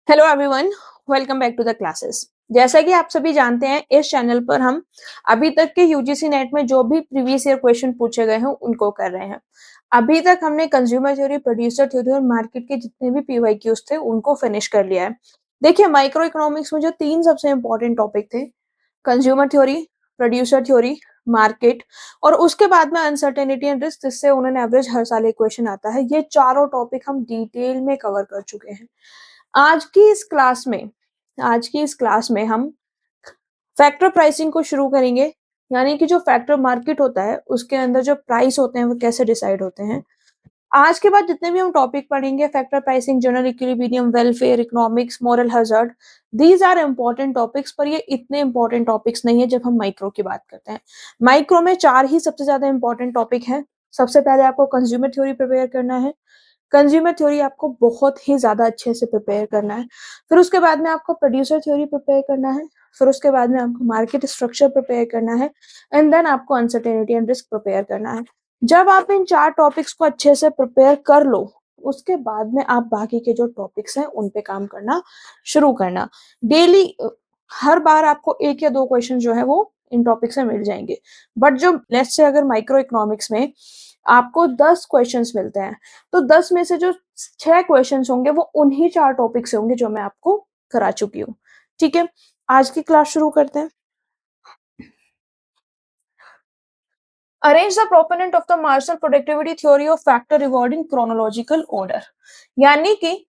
Hello everyone, welcome back to the classes. जैसा कि आप सभी जानते हैं, इस चैनल पर हम अभी तक के यूजीसी नेट में जो भी प्रीवियस ईयर क्वेश्चन पूछे गए हैं उनको कर रहे हैं। अभी तक हमने कंज्यूमर थ्योरी, प्रोड्यूसर थ्योरी और मार्केट के जितने भी पीवाईक्यूज थे उनको फिनिश कर लिया है। देखिए, माइक्रो इकोनॉमिक्स में जो तीन सबसे इंपॉर्टेंट टॉपिक थे, consumer theory, producer theory, market, और उसके बाद में अनसर्टेनिटी एंड रिस्क, जिससे उन्होंने एवरेज हर साल एक क्वेश्चन आता है, ये चारों टॉपिक हम डिटेल में कवर कर चुके हैं। आज की इस क्लास में हम फैक्टर प्राइसिंग को शुरू करेंगे, यानी कि जो फैक्टर मार्केट होता है उसके अंदर जो प्राइस होते हैं वो कैसे डिसाइड होते हैं। आज के बाद जितने भी हम टॉपिक पढ़ेंगे, factor pricing, general equilibrium, welfare, economics, moral hazard, these are important topics, पर ये इतने इंपॉर्टेंट टॉपिक्स नहीं है जब हम माइक्रो की बात करते हैं। माइक्रो में चार ही सबसे ज्यादा इंपॉर्टेंट टॉपिक है। सबसे पहले आपको कंज्यूमर थ्योरी प्रिपेयर करना है। कंज्यूमर थ्योरी आपको बहुत ही ज्यादा अच्छे से प्रिपेयर करना है। फिर उसके बाद में आपको प्रोड्यूसर थ्योरी प्रिपेयर करना है। फिर उसके बाद में आपको मार्केट स्ट्रक्चर प्रिपेयर करना है। एंड देन आपको अनसर्टेनिटी एंड रिस्क प्रिपेयर करना है। जब आप इन चार टॉपिक्स को अच्छे से प्रिपेयर कर लो, उसके बाद में आप बाकी के जो टॉपिक्स हैं उन पे काम करना शुरू करना। डेली हर बार आपको एक या दो क्वेश्चन जो है वो इन टॉपिक से मिल जाएंगे। बट जो लेट्स से अगर माइक्रो इकोनॉमिक्स में आपको 10 क्वेश्चंस मिलते हैं, तो 10 में से जो 6 क्वेश्चंस होंगे वो उन्हीं चार टॉपिक से होंगे जो मैं आपको करा चुकी हूँ। ठीक है, आज की क्लास शुरू करते हैं। Arrange the proponent of the Marshall productivity theory of factor reward in chronological order. यानी कि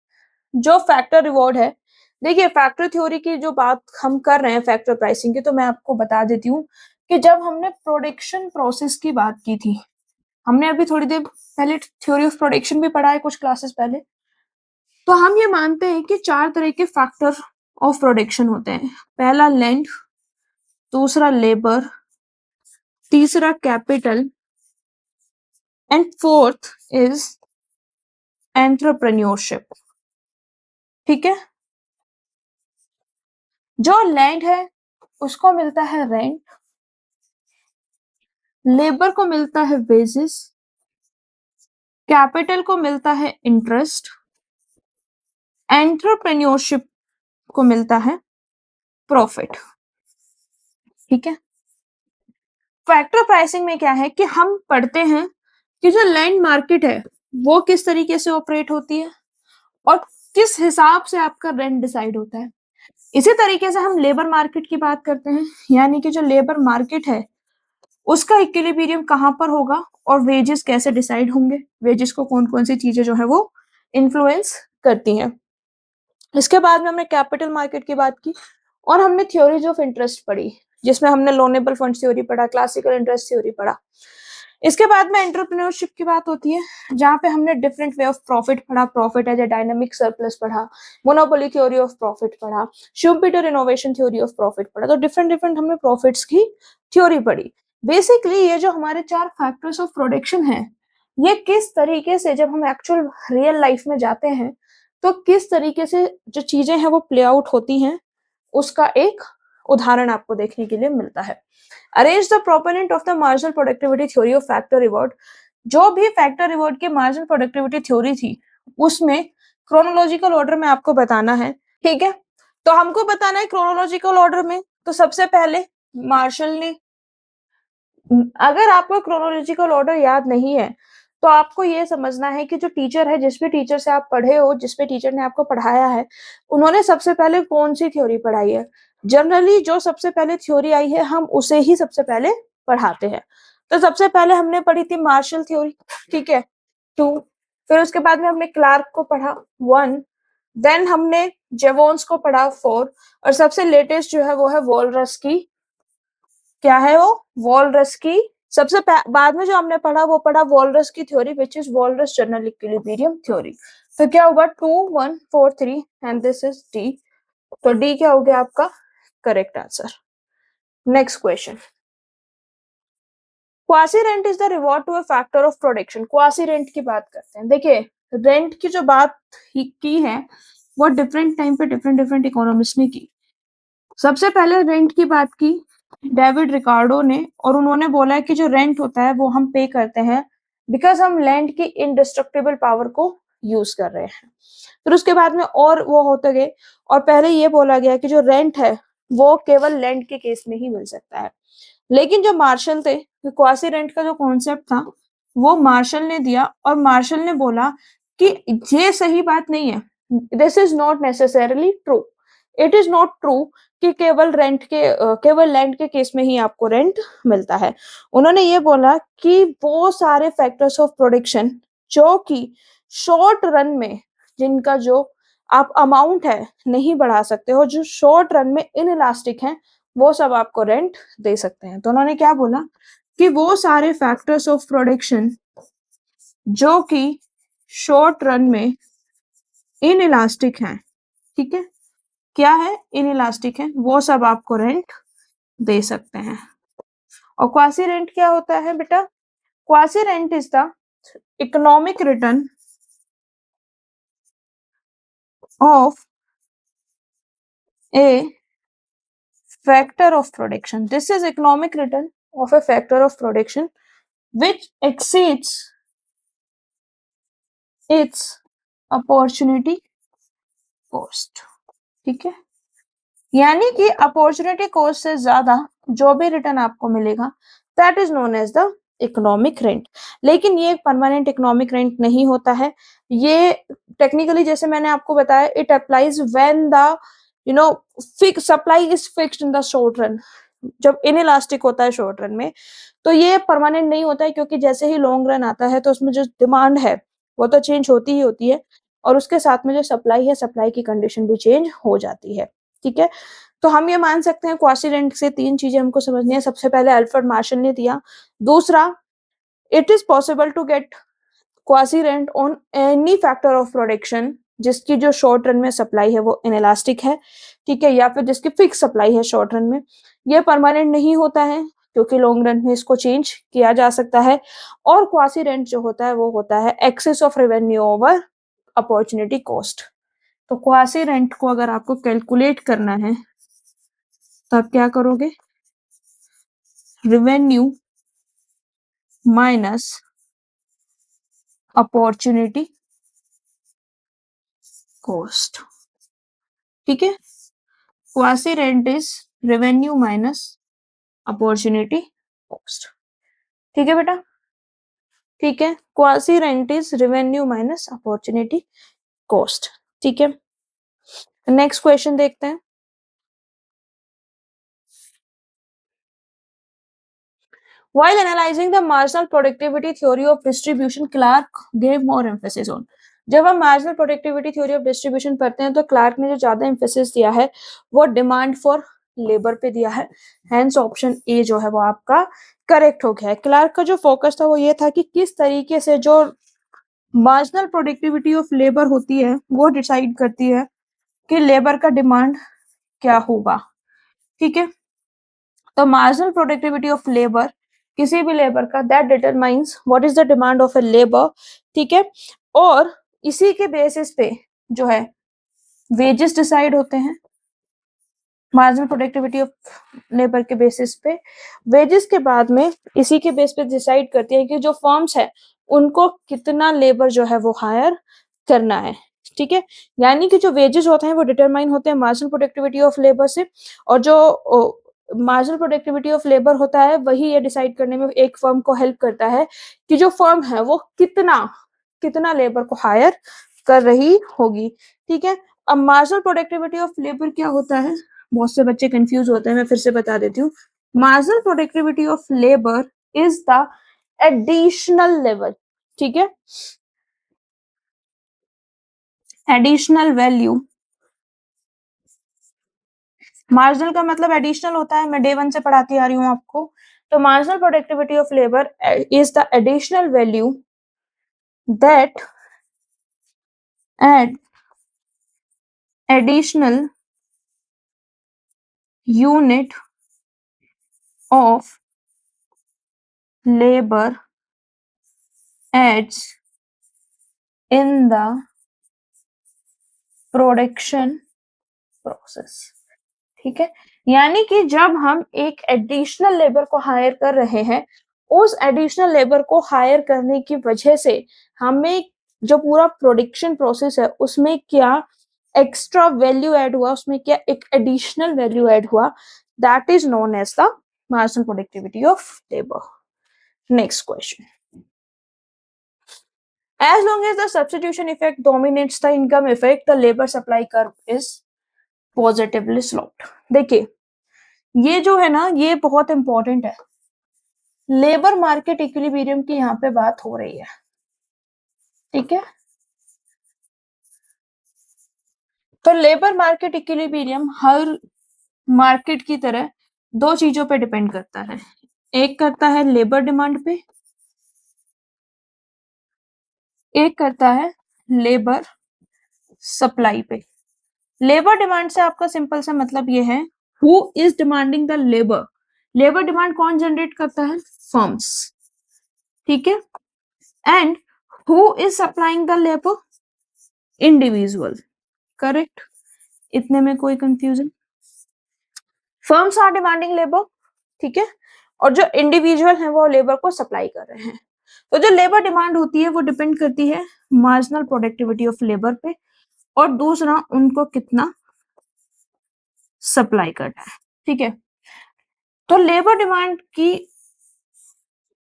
जो फैक्टर रिवॉर्ड है, देखिए फैक्टर थ्योरी की जो बात हम कर रहे हैं फैक्टर प्राइसिंग की, तो मैं आपको बता देती हूँ कि जब हमने प्रोडक्शन प्रोसेस की बात की थी, हमने अभी थोड़ी देर पहले थ्योरी ऑफ प्रोडक्शन भी पढ़ा है कुछ क्लासेस पहले, तो हम ये मानते हैं कि चार तरह के फैक्टर ऑफ प्रोडक्शन होते हैं। पहला लैंड, दूसरा लेबर, तीसरा capital, and fourth is entrepreneurship. ठीक है, जो लैंड है उसको मिलता है रेंट, लेबर को मिलता है वेजेस, कैपिटल को मिलता है इंटरेस्ट, एंटरप्रेन्योरशिप को मिलता है प्रॉफिट। ठीक है, फैक्टर प्राइसिंग में क्या है कि हम पढ़ते हैं कि जो लैंड मार्केट है वो किस तरीके से ऑपरेट होती है और किस हिसाब से आपका रेंट डिसाइड होता है। इसी तरीके से हम लेबर मार्केट की बात करते हैं, यानी कि जो लेबर मार्केट है उसका इक्विलिब्रियम कहाँ पर होगा और वेजेस कैसे डिसाइड होंगे, वेजेस को कौन कौन सी चीजें जो है वो इन्फ्लुएंस करती हैं। इसके बाद में हमने कैपिटल मार्केट की बात की और हमने थ्योरीज ऑफ इंटरेस्ट पढ़ी, जिसमें हमने लोनेबल फंड थ्योरी पढ़ा, क्लासिकल इंटरेस्ट थ्योरी पढ़ा। इसके बाद में एंटरप्रेन्योरशिप की बात होती है, जहां पे हमने डिफरेंट वे ऑफ प्रॉफिट पढ़ा, profit as a dynamic surplus पढ़ा, मोनोपोली थ्योरी ऑफ प्रॉफिट पढ़ा, Schumpeter innovation theory of profit पढ़ा। तो डिफरेंट डिफरेंट हमने प्रॉफिट्स की थ्योरी पढ़ी। बेसिकली ये जो हमारे चार फैक्टर्स ऑफ प्रोडक्शन है, ये किस तरीके से जब हम एक्चुअल रियल लाइफ में जाते हैं तो किस तरीके से जो चीजें हैं वो प्ले आउट होती हैं, उसका एक उदाहरण आपको देखने के लिए मिलता है। Arrange the proponent of the marginal productivity theory of factor reward. जो भी फैक्टर रिवॉर्ड की मार्जिनल प्रोडक्टिविटी थ्योरी थी उसमें क्रोनोलॉजिकल ऑर्डर में आपको बताना है। ठीक है, तो हमको बताना है क्रोनोलॉजिकल ऑर्डर में। तो सबसे पहले मार्शल ने, अगर आपको क्रोनोलॉजिकल ऑर्डर याद नहीं है तो आपको ये समझना है कि जो टीचर है, जिस भी टीचर से आप पढ़े हो, जिस भी टीचर ने आपको पढ़ाया है, उन्होंने सबसे पहले कौन सी थ्योरी पढ़ाई है। जनरली जो सबसे पहले थ्योरी आई है हम उसे ही सबसे पहले पढ़ाते हैं। तो सबसे पहले हमने पढ़ी थी मार्शल थ्योरी, ठीक है, 2। फिर उसके बाद में हमने क्लार्क को पढ़ा, 1। देन हमने जेवोन्स को पढ़ा, 4। और सबसे लेटेस्ट जो है वो है वॉलरस की, क्या है वो, वॉलरस की। सबसे बाद में जो हमने पढ़ा वो पढ़ा वॉलरस की theory, which is Walras general equilibrium theory. तो क्या होगा, 2 1 4 3 एंड दिस इज डी। तो डी क्या हो गया आपका correct answer. Next question, quasi rent is the reward to a factor of production. Quasi rent की बात करते हैं। देखिए, रेंट की जो बात की है वो डिफरेंट टाइम पे डिफरेंट डिफरेंट इकोनॉमिस्ट ने की। सबसे पहले रेंट की बात की डेविड रिकार्डो ने, और उन्होंने बोला है कि जो रेंट होता है वो हम पे करते हैं बिकॉज हम लैंड की इनडिस्ट्रक्टिबल पावर को यूज कर रहे हैं। फिर उसके बाद में और वो होते गए, और पहले ये बोला गया कि जो रेंट है वो केवल लैंड के केस में ही मिल सकता है। लेकिन जो मार्शल थे, क्वासी रेंट का जो कॉन्सेप्ट था वो मार्शल ने दिया, और मार्शल ने बोला कि ये सही बात नहीं है, this is not necessarily true, it is not true कि केवल लैंड के केस में ही आपको रेंट मिलता है। उन्होंने ये बोला कि वो सारे फैक्टर्स ऑफ प्रोडक्शन जो कि शॉर्ट रन में, जिनका जो आप अमाउंट है नहीं बढ़ा सकते हो, जो शॉर्ट रन में इनइलास्टिक है, वो सब आपको रेंट दे सकते हैं। तो उन्होंने क्या बोला कि वो सारे फैक्टर्स ऑफ प्रोडक्शन जो कि शॉर्ट रन में इनइलास्टिक हैं, ठीक है, क्या है, इनइलास्टिक है, वो सब आपको रेंट दे सकते हैं। और क्वासी रेंट क्या होता है बेटा? Quasi rent is the economic return of A factor of production. This is economic return of a factor of production which exceeds its opportunity cost. ठीक है, यानी कि अपॉर्चुनिटी कॉस्ट से ज्यादा जो भी रिटर्न आपको मिलेगा that is known as the economic rent. लेकिन ये परमानेंट इकोनॉमिक रेंट नहीं होता है, ये टेक्निकली जैसे मैंने आपको बताया, it applies when the you know fix supply is fixed in the short run. जब इनइलास्टिक होता है शॉर्ट रन में तो ये परमानेंट नहीं होता है, क्योंकि जैसे ही लॉन्ग रन आता है तो उसमें जो डिमांड है वो तो चेंज होती ही होती है, और उसके साथ में जो सप्लाई है, सप्लाई की कंडीशन भी चेंज हो जाती है। ठीक है, तो हम ये मान सकते हैं क्वासी रेंट से तीन चीजें हमको समझनी है। सबसे पहले अल्फ्रेड मार्शल ने दिया, दूसरा it is possible to get quasi rent on any factor of production जिसकी जो शॉर्ट रन में सप्लाई है वो इनइलास्टिक है, ठीक है, या फिर जिसकी फिक्स सप्लाई है शॉर्ट रन में, ये परमानेंट नहीं होता है क्योंकि लॉन्ग रन में इसको चेंज किया जा सकता है। और क्वासी रेंट जो होता है वो होता है excess of revenue over opportunity cost. तो क्वासी रेंट को अगर आपको कैलकुलेट करना है तो आप क्या करोगे, रेवेन्यू माइनस अपॉर्चुनिटी कॉस्ट। ठीक है, quasi rent is revenue minus opportunity cost. ठीक है बेटा, ठीक है, quasi rent is revenue minus opportunity cost. ठीक है, नेक्स्ट क्वेश्चन देखते हैं। While analyzing the marginal productivity theory of distribution, Clark gave more emphasis on. जब हम marginal productivity theory of distribution पढ़ते हैं तो क्लार्क ने जो ज्यादा एम्फेसिस दिया है वो डिमांड फॉर लेबर पे दिया है, हेंस ऑप्शन ए जो है वो आपका करेक्ट हो गया है। क्लार्क का जो फोकस था वो ये था कि किस तरीके से जो मार्जिनल प्रोडक्टिविटी ऑफ लेबर होती है वो डिसाइड करती है कि लेबर का डिमांड क्या होगा। ठीक है, तो मार्जिनल प्रोडक्टिविटी ऑफ लेबर, किसी भी लेबर का, that determines what is the demand of a labour. ठीक है, और इसी के बेसिस पे जो है वेजेस डिसाइड होते हैं, मार्जिनल प्रोडक्टिविटी ऑफ लेबर के बेसिस पे वेजेस के बाद में इसी के बेस पे डिसाइड करती है कि जो फर्म्स है उनको कितना लेबर जो है वो हायर करना है। ठीक है, यानी कि जो वेजेस होते हैं वो डिटरमाइन होते हैं मार्जिनल प्रोडक्टिविटी ऑफ लेबर से, और जो मार्जिनल प्रोडक्टिविटी ऑफ लेबर होता है वही ये डिसाइड करने में एक फर्म को हेल्प करता है कि जो फर्म है वो कितना कितना लेबर को हायर कर रही होगी। ठीक है, अब मार्जिनल प्रोडक्टिविटी ऑफ लेबर क्या होता है, बहुत से बच्चे कंफ्यूज होते हैं, मैं फिर से बता देती हूँ। Marginal productivity of labour is the additional level, ठीक है, एडिशनल वैल्यू। मार्जिनल का मतलब एडिशनल होता है, मैं डे वन से पढ़ाती आ रही हूँ आपको। तो marginal productivity of labour is the additional value that add additional unit of labor adds in the production process। ठीक है, यानी कि जब हम एक एडिशनल लेबर को हायर कर रहे हैं, उस एडिशनल लेबर को हायर करने की वजह से हमें जो पूरा प्रोडक्शन प्रोसेस है उसमें क्या एक्स्ट्रा वैल्यू ऐड हुआ, उसमें क्या एक एडिशनल वैल्यू ऐड हुआ, that is known as the marginal productivity of labour. Next question. As long as the substitution effect dominates the income effect, the labor supply curve is positively sloped. देखिए ये जो है ना ये बहुत important है. Labour market equilibrium की यहाँ पे बात हो रही है, ठीक है. तो लेबर मार्केट इक्विलिब्रियम हर मार्केट की तरह दो चीजों पे डिपेंड करता है. एक करता है लेबर डिमांड पे, एक करता है लेबर सप्लाई पे. लेबर डिमांड से आपका सिंपल सा मतलब ये है who is demanding the labour. Labour demand कौन जनरेट करता है? फर्म्स, ठीक है. And who is supplying the labour? Individual. Correct. इतने में कोई confusion? Firms are demanding labour, ठीक है, और जो इंडिविजुअल है वो लेबर को सप्लाई कर रहे हैं. तो जो लेबर डिमांड होती है वो डिपेंड करती है मार्जिनल प्रोडक्टिविटी ऑफ लेबर पे, और दूसरा उनको कितना सप्लाई करना है, ठीक है. तो लेबर डिमांड की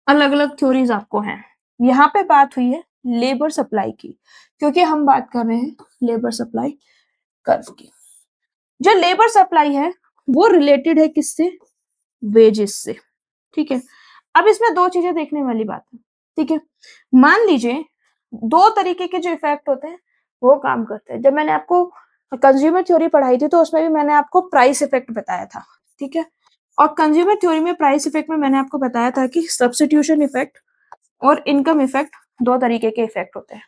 अलग अलग थ्योरीज आपको हैं. यहाँ पे बात हुई है लेबर सप्लाई की, क्योंकि हम बात कर रहे हैं लेबर सप्लाई कर्व की. जो लेबर सप्लाई है वो रिलेटेड है किससे? वेजेस से, ठीक है. अब इसमें दो चीजें देखने वाली बात है, ठीक है. मान लीजिए दो तरीके के जो इफेक्ट होते हैं वो काम करते हैं. जब मैंने आपको कंज्यूमर थ्योरी पढ़ाई थी तो उसमें भी मैंने आपको प्राइस इफेक्ट बताया था, ठीक है. और कंज्यूमर थ्योरी में प्राइस इफेक्ट में मैंने आपको बताया था कि सब्स्टिट्यूशन इफेक्ट और इनकम इफेक्ट दो तरीके के इफेक्ट होते हैं.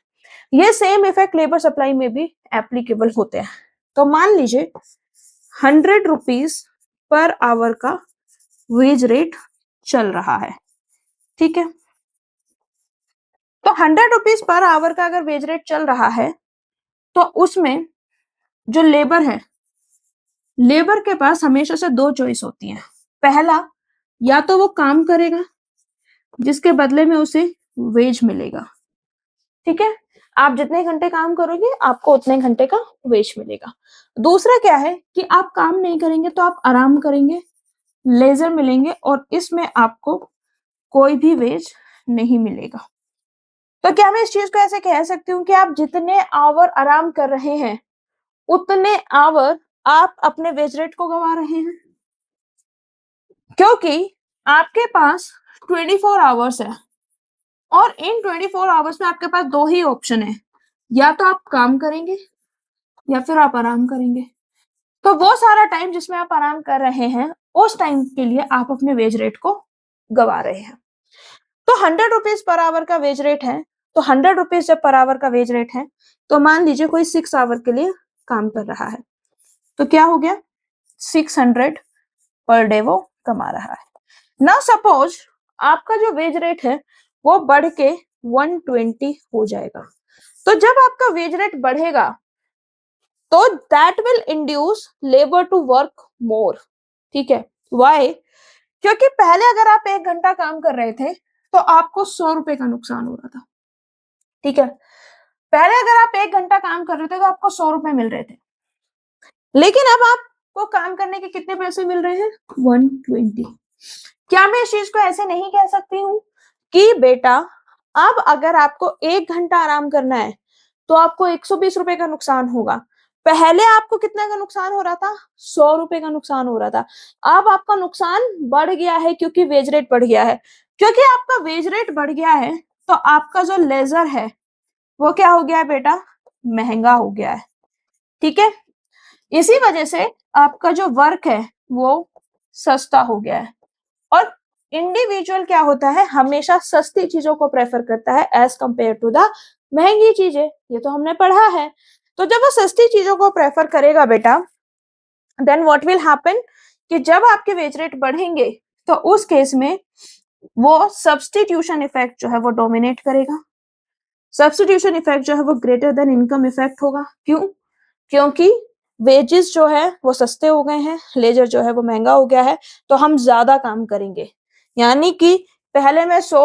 ये सेम इफेक्ट लेबर सप्लाई में भी एप्लीकेबल होते हैं. तो मान लीजिए 100 रुपीज पर आवर का वेज रेट चल रहा है, ठीक है. तो 100 रुपीज पर आवर का अगर वेज रेट चल रहा है तो उसमें जो लेबर है, लेबर के पास हमेशा से दो चॉइस होती है. पहला, या तो वो काम करेगा जिसके बदले में उसे वेज मिलेगा, ठीक है. आप जितने घंटे काम करोगे आपको उतने घंटे का वेज मिलेगा. दूसरा क्या है कि आप काम नहीं करेंगे तो आप आराम करेंगे, लेजर मिलेंगे, और इसमें आपको कोई भी वेज नहीं मिलेगा. तो क्या मैं इस चीज को ऐसे कह सकती हूँ कि आप जितने आवर आराम कर रहे हैं उतने आवर आप अपने वेज रेट को गंवा रहे हैं, क्योंकि आपके पास 24 आवर्स है और इन 24 आवर्स में आपके पास दो ही ऑप्शन है, या तो आप काम करेंगे या फिर आप आराम करेंगे. तो वो सारा टाइम जिसमें आप आराम कर रहे हैं उस टाइम के लिए आप अपने वेज रेट को गंवा रहे हैं. तो 100 रुपीज पर आवर का वेज रेट है, तो 100 रुपीज जब पर आवर का वेज रेट है तो मान लीजिए कोई 6 आवर के लिए काम कर रहा है, तो क्या हो गया? 600 पर डे वो कमा रहा है. ना सपोज आपका जो वेज रेट है वो बढ़ के 120 हो जाएगा. तो जब आपका वेज रेट बढ़ेगा तो that will induce labour to work more, ठीक है. वाई? क्योंकि पहले अगर आप 1 घंटा काम कर रहे थे तो आपको 100 रुपए का नुकसान हो रहा था, ठीक है. पहले अगर आप 1 घंटा काम कर रहे थे तो आपको 100 रुपए मिल रहे थे, लेकिन अब आपको काम करने के कितने पैसे मिल रहे हैं? 120. क्या मैं इस चीज को ऐसे नहीं कह सकती हूँ कि बेटा अब अगर आपको 1 घंटा आराम करना है तो आपको 120 रुपए का नुकसान होगा? पहले आपको कितना का नुकसान हो रहा था? 100 रुपए का नुकसान हो रहा था. अब आपका नुकसान बढ़ गया है क्योंकि वेज रेट बढ़ गया है. क्योंकि आपका वेज रेट बढ़ गया है तो आपका जो लेजर है वो क्या हो गया है बेटा? महंगा हो गया है, ठीक है. इसी वजह से आपका जो वर्क है वो सस्ता हो गया है. और इंडिविजुअल क्या होता है? हमेशा सस्ती चीजों को प्रेफर करता है एज कंपेयर टू द महंगी चीजें. ये तो हमने पढ़ा है. तो जब वो सस्ती चीजों को प्रेफर करेगा बेटा, देन व्हाट विल हैपन कि जब आपके वेज रेट बढ़ेंगे तो उस केस में वो सब्स्टिट्यूशन इफेक्ट जो है वो डोमिनेट करेगा. सब्स्टिट्यूशन इफेक्ट जो है वो ग्रेटर देन इनकम इफेक्ट होगा. क्यों? क्योंकि वेजेस जो है वो सस्ते हो गए हैं, लेजर जो है वो महंगा हो गया है, तो हम ज्यादा काम करेंगे. यानी कि पहले मैं 100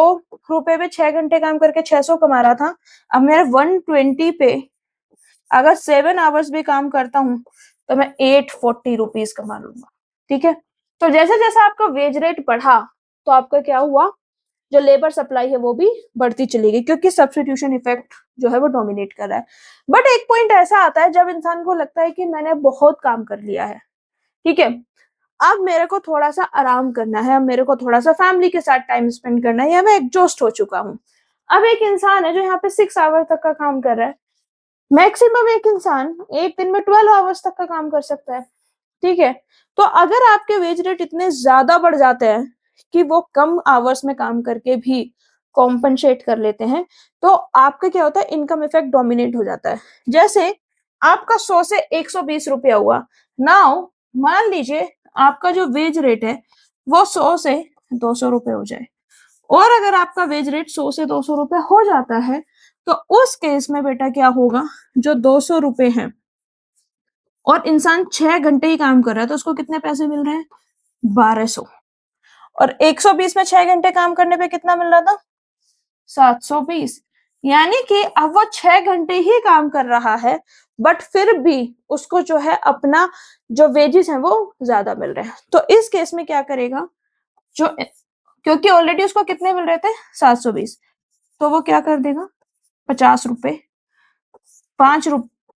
रुपए पे 6 घंटे काम करके 600 कमा रहा था, अब मेरे 120 पे अगर 7 आवर्स भी काम करता हूँ तो मैं 840 रुपीज कमा लूंगा। ठीक है, तो जैसे जैसे आपका वेज रेट बढ़ा तो आपका क्या हुआ, जो लेबर सप्लाई है वो भी बढ़ती चली गई, क्योंकि सब्स्टिट्यूशन इफेक्ट जो है वो डोमिनेट कर रहा है। बट एक पॉइंट ऐसा आता है जब इंसान को लगता है कि मैंने बहुत काम कर लिया है, ठीक है, अब मेरे को थोड़ा सा आराम करना है, अब मेरे को थोड़ा सा फैमिली के साथ टाइम स्पेंड करना है, या मैं एग्जॉस्ट हो चुका हूँ। अब एक इंसान है जो यहाँ पे 6 आवर तक का काम कर रहा है, मैक्सिमम एक इंसान एक दिन में 12 आवर्स तक का काम कर सकता है। ठीक है, तो अगर आपके वेज रेट इतने ज्यादा बढ़ जाते हैं कि वो कम आवर्स में काम करके भी कॉम्पनसेट कर लेते हैं, तो आपका क्या होता है, इनकम इफेक्ट डोमिनेट हो जाता है। जैसे आपका 100 से 120 रुपया हुआ, नाउ मान लीजिए आपका जो वेज रेट है वो 100 से 200 रुपए हो जाए, और अगर आपका वेज रेट 100 से 200 रुपए हो जाता है तो उस केस में बेटा क्या होगा, जो 200 रुपए हैं और इंसान 6 घंटे ही काम कर रहा है तो उसको कितने पैसे मिल रहे हैं, 1200। और 120 में 6 घंटे काम करने पे कितना मिल रहा था, 720। यानी कि अब वो 6 घंटे ही काम कर रहा है बट फिर भी उसको जो है अपना जो वेजेस है वो ज्यादा मिल रहे हैं। तो इस केस में क्या करेगा, जो क्योंकि ऑलरेडी उसको कितने मिल रहे थे, 720, तो वो क्या कर देगा, 50 रुपए,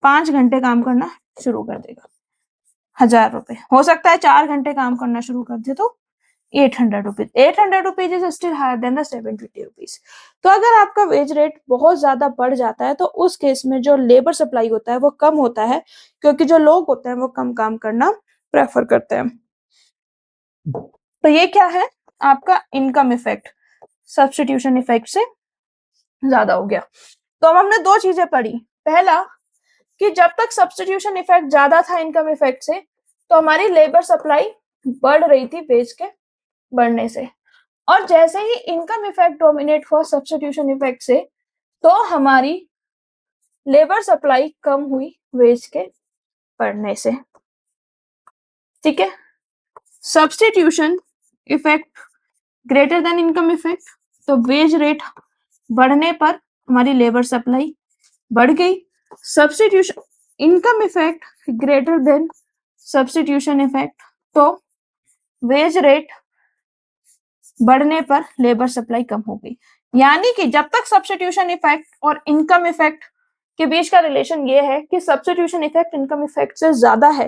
5 घंटे काम करना शुरू कर देगा, 1000 रुपए। हो सकता है 4 घंटे काम करना शुरू कर दे तो 800 rupees. 800 rupees is still higher than the 720 rupees. तो अगर आपका वेज रेट बहुत ज्यादा बढ़ जाता है तो उस केस में जो लेबर सप्लाई होता है वो कम होता है, क्योंकि जो लोग होते हैं वो कम काम करना प्रेफर करते हैं। तो ये क्या है, आपका इनकम इफेक्ट सब्स्टिट्यूशन इफेक्ट से ज्यादा हो गया। तो अब हमने दो चीजें पढ़ी, पहला कि जब तक सब्स्टिट्यूशन इफेक्ट ज्यादा था इनकम इफेक्ट से तो हमारी लेबर सप्लाई बढ़ रही थी वेज के बढ़ने से, और जैसे ही इनकम इफेक्ट डोमिनेट हुआ सब्स्टिट्यूशन इफेक्ट से तो हमारी लेबर सप्लाई कम हुई वेज के बढ़ने से। ठीक है, substitution effect greater than income effect, तो वेज रेट बढ़ने पर हमारी लेबर सप्लाई बढ़ गई। Substitution income effect greater than substitution effect, तो वेज रेट बढ़ने पर लेबर सप्लाई कम हो गई। यानी कि जब तक सब्स्टिट्यूशन इफेक्ट और इनकम इफेक्ट के बीच का रिलेशन ये है कि सब्स्टिट्यूशन इफेक्ट इनकम इफेक्ट से ज्यादा है,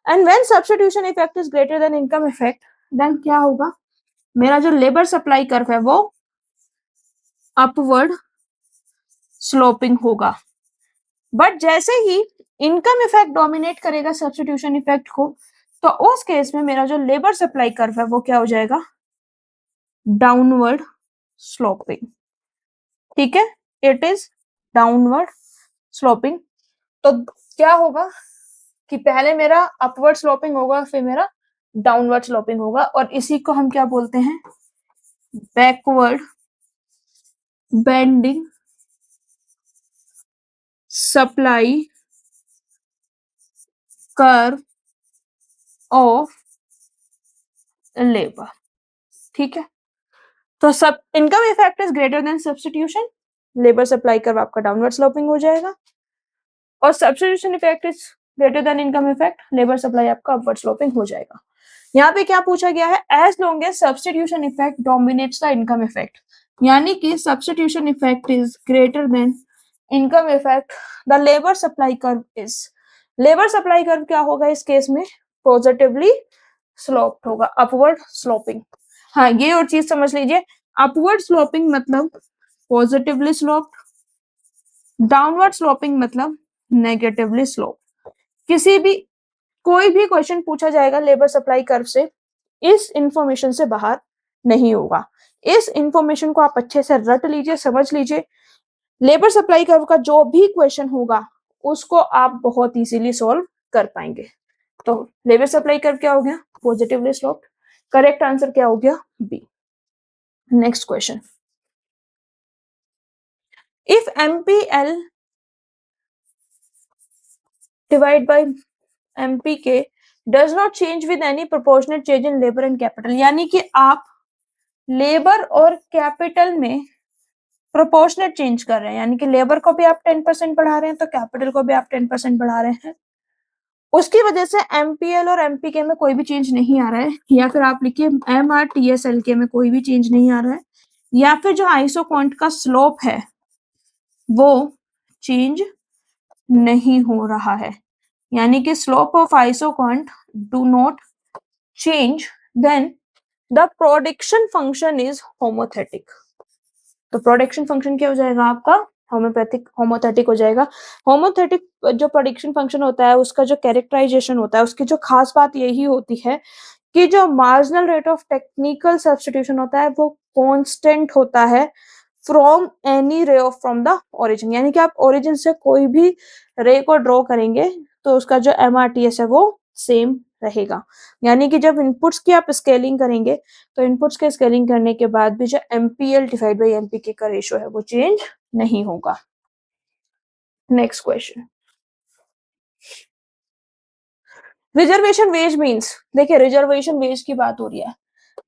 and when substitution effect is greater than income effect, then क्या होगा, मेरा जो लेबर सप्लाई कर्व है वो अपवर्ड स्लोपिंग होगा। बट जैसे ही इनकम इफेक्ट डोमिनेट करेगा सब्स्टिट्यूशन इफेक्ट को, तो उस केस में मेरा जो लेबर सप्लाई कर्व है वो क्या हो जाएगा, डाउनवर्ड स्लोपिंग। ठीक है, इट इज डाउनवर्ड स्लोपिंग। तो क्या होगा कि पहले मेरा अपवर्ड स्लोपिंग होगा, फिर मेरा डाउनवर्ड स्लोपिंग होगा, और इसी को हम क्या बोलते हैं, backward bending supply curve of labour. ठीक है, तो सब income effect is greater than substitution, labour supply curve आपका डाउनवर्ड स्लोपिंग हो जाएगा, और substitution effect is greater than income effect, labour supply आपका अपवर्ड स्लोपिंग हो जाएगा। यहाँ पे क्या पूछा गया है, as long as substitution effect dominates the income effect, यानी कि substitution effect is greater than income effect, the labour supply curve is, labour supply curve क्या होगा इस केस में, पॉजिटिवली स्लोप्ड होगा, अपवर्ड स्लोपिंग। हाँ, ये और चीज समझ लीजिए, अपवर्ड स्लोपिंग मतलब पॉजिटिवली स्लोप्ड, डाउनवर्ड स्लोपिंग मतलब नेगेटिवली स्लोप। किसी भी कोई भी क्वेश्चन पूछा जाएगा लेबर सप्लाई कर्व से, इस इंफॉर्मेशन से बाहर नहीं होगा। इस इंफॉर्मेशन को आप अच्छे से रट लीजिए, समझ लीजिए, लेबर सप्लाई कर्व का जो भी क्वेश्चन होगा उसको आप बहुत इजीली सॉल्व कर पाएंगे। तो लेबर सप्लाई कर्व क्या हो गया, पॉजिटिवली स्लोप्ड। करेक्ट आंसर क्या हो गया, B. Next question, if MPL divide by MPK does not change with any proportionate change in labor and capital, यानी कि आप लेबर और कैपिटल में प्रोपोर्शनेट चेंज कर रहे हैं, यानी कि लेबर को भी आप 10% बढ़ा रहे हैं तो कैपिटल को भी आप 10% बढ़ा रहे हैं, उसकी वजह से एमपीएल और एमपीके में कोई भी चेंज नहीं आ रहा है, या फिर आप लिखिए एमआरटीएसएलके में कोई भी चेंज नहीं आ रहा है, या फिर जो आइसोक्वांट का स्लोप है वो चेंज नहीं हो रहा है, यानी कि slope of isoquant do not change, then the production function is homothetic. तो प्रोडक्शन फंक्शन क्या हो जाएगा आपका, होमोथेटिक हो जाएगा। होमोथेटिक जो प्रोडक्शन फंक्शन होता है उसका जो कैरेक्टराइजेशन होता है, उसकी जो खास बात यही होती है कि जो marginal rate of technical substitution होता है वो कांस्टेंट होता है from any ray of from the origin, यानी कि आप ओरिजिन से कोई भी रे को ड्रॉ करेंगे तो उसका जो एमआरटीएस है वो सेम रहेगा। यानी कि जब इनपुट्स की आप स्केलिंग करेंगे तो इनपुट्स के स्केलिंग करने के बाद भी जो एमपीएल डिवाइड बाई एमपीके का रेशियो है वो चेंज नहीं होगा। Next question, reservation wage means, देखिए रिजर्वेशन वेज की बात हो रही है,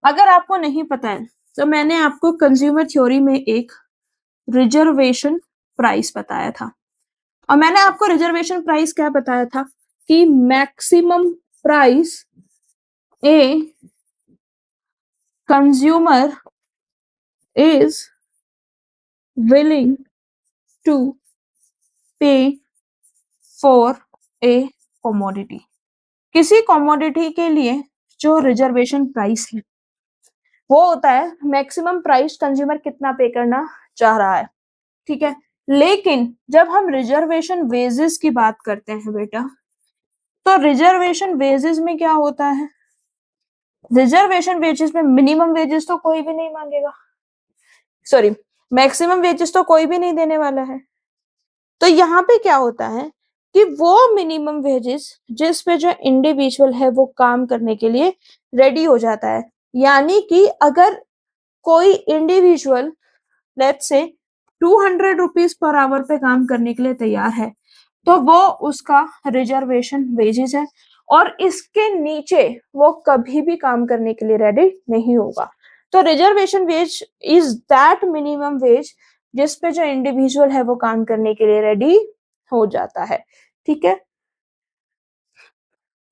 अगर आपको नहीं पता है तो मैंने आपको कंज्यूमर थ्योरी में एक रिजर्वेशन प्राइस बताया था, और मैंने आपको रिजर्वेशन प्राइस क्या बताया था कि maximum price a consumer is willing to pay for a commodity. किसी कमोडिटी के लिए जो रिजर्वेशन प्राइस है वो होता है मैक्सिमम प्राइस कंज्यूमर कितना पे करना चाह रहा है, ठीक है। लेकिन जब हम रिजर्वेशन वेजेस की बात करते हैं बेटा, तो रिजर्वेशन वेजेस में क्या होता है, रिजर्वेशन वेजेस में मिनिमम वेजेस तो कोई भी नहीं मांगेगा, सॉरी मैक्सिमम वेजेस तो कोई भी नहीं देने वाला है। तो यहाँ पे क्या होता है कि वो मिनिमम वेजेस जिस पे जो इंडिविजुअल है वो काम करने के लिए रेडी हो जाता है, यानी कि अगर कोई individual let's say 200 rupees per hour पे काम करने के लिए तैयार है तो वो उसका रिजर्वेशन वेजेस है, और इसके नीचे वो कभी भी काम करने के लिए रेडी नहीं होगा। तो reservation wage is that minimum wage जिस पे जो इंडिविजुअल है वो काम करने के लिए रेडी हो जाता है, ठीक है।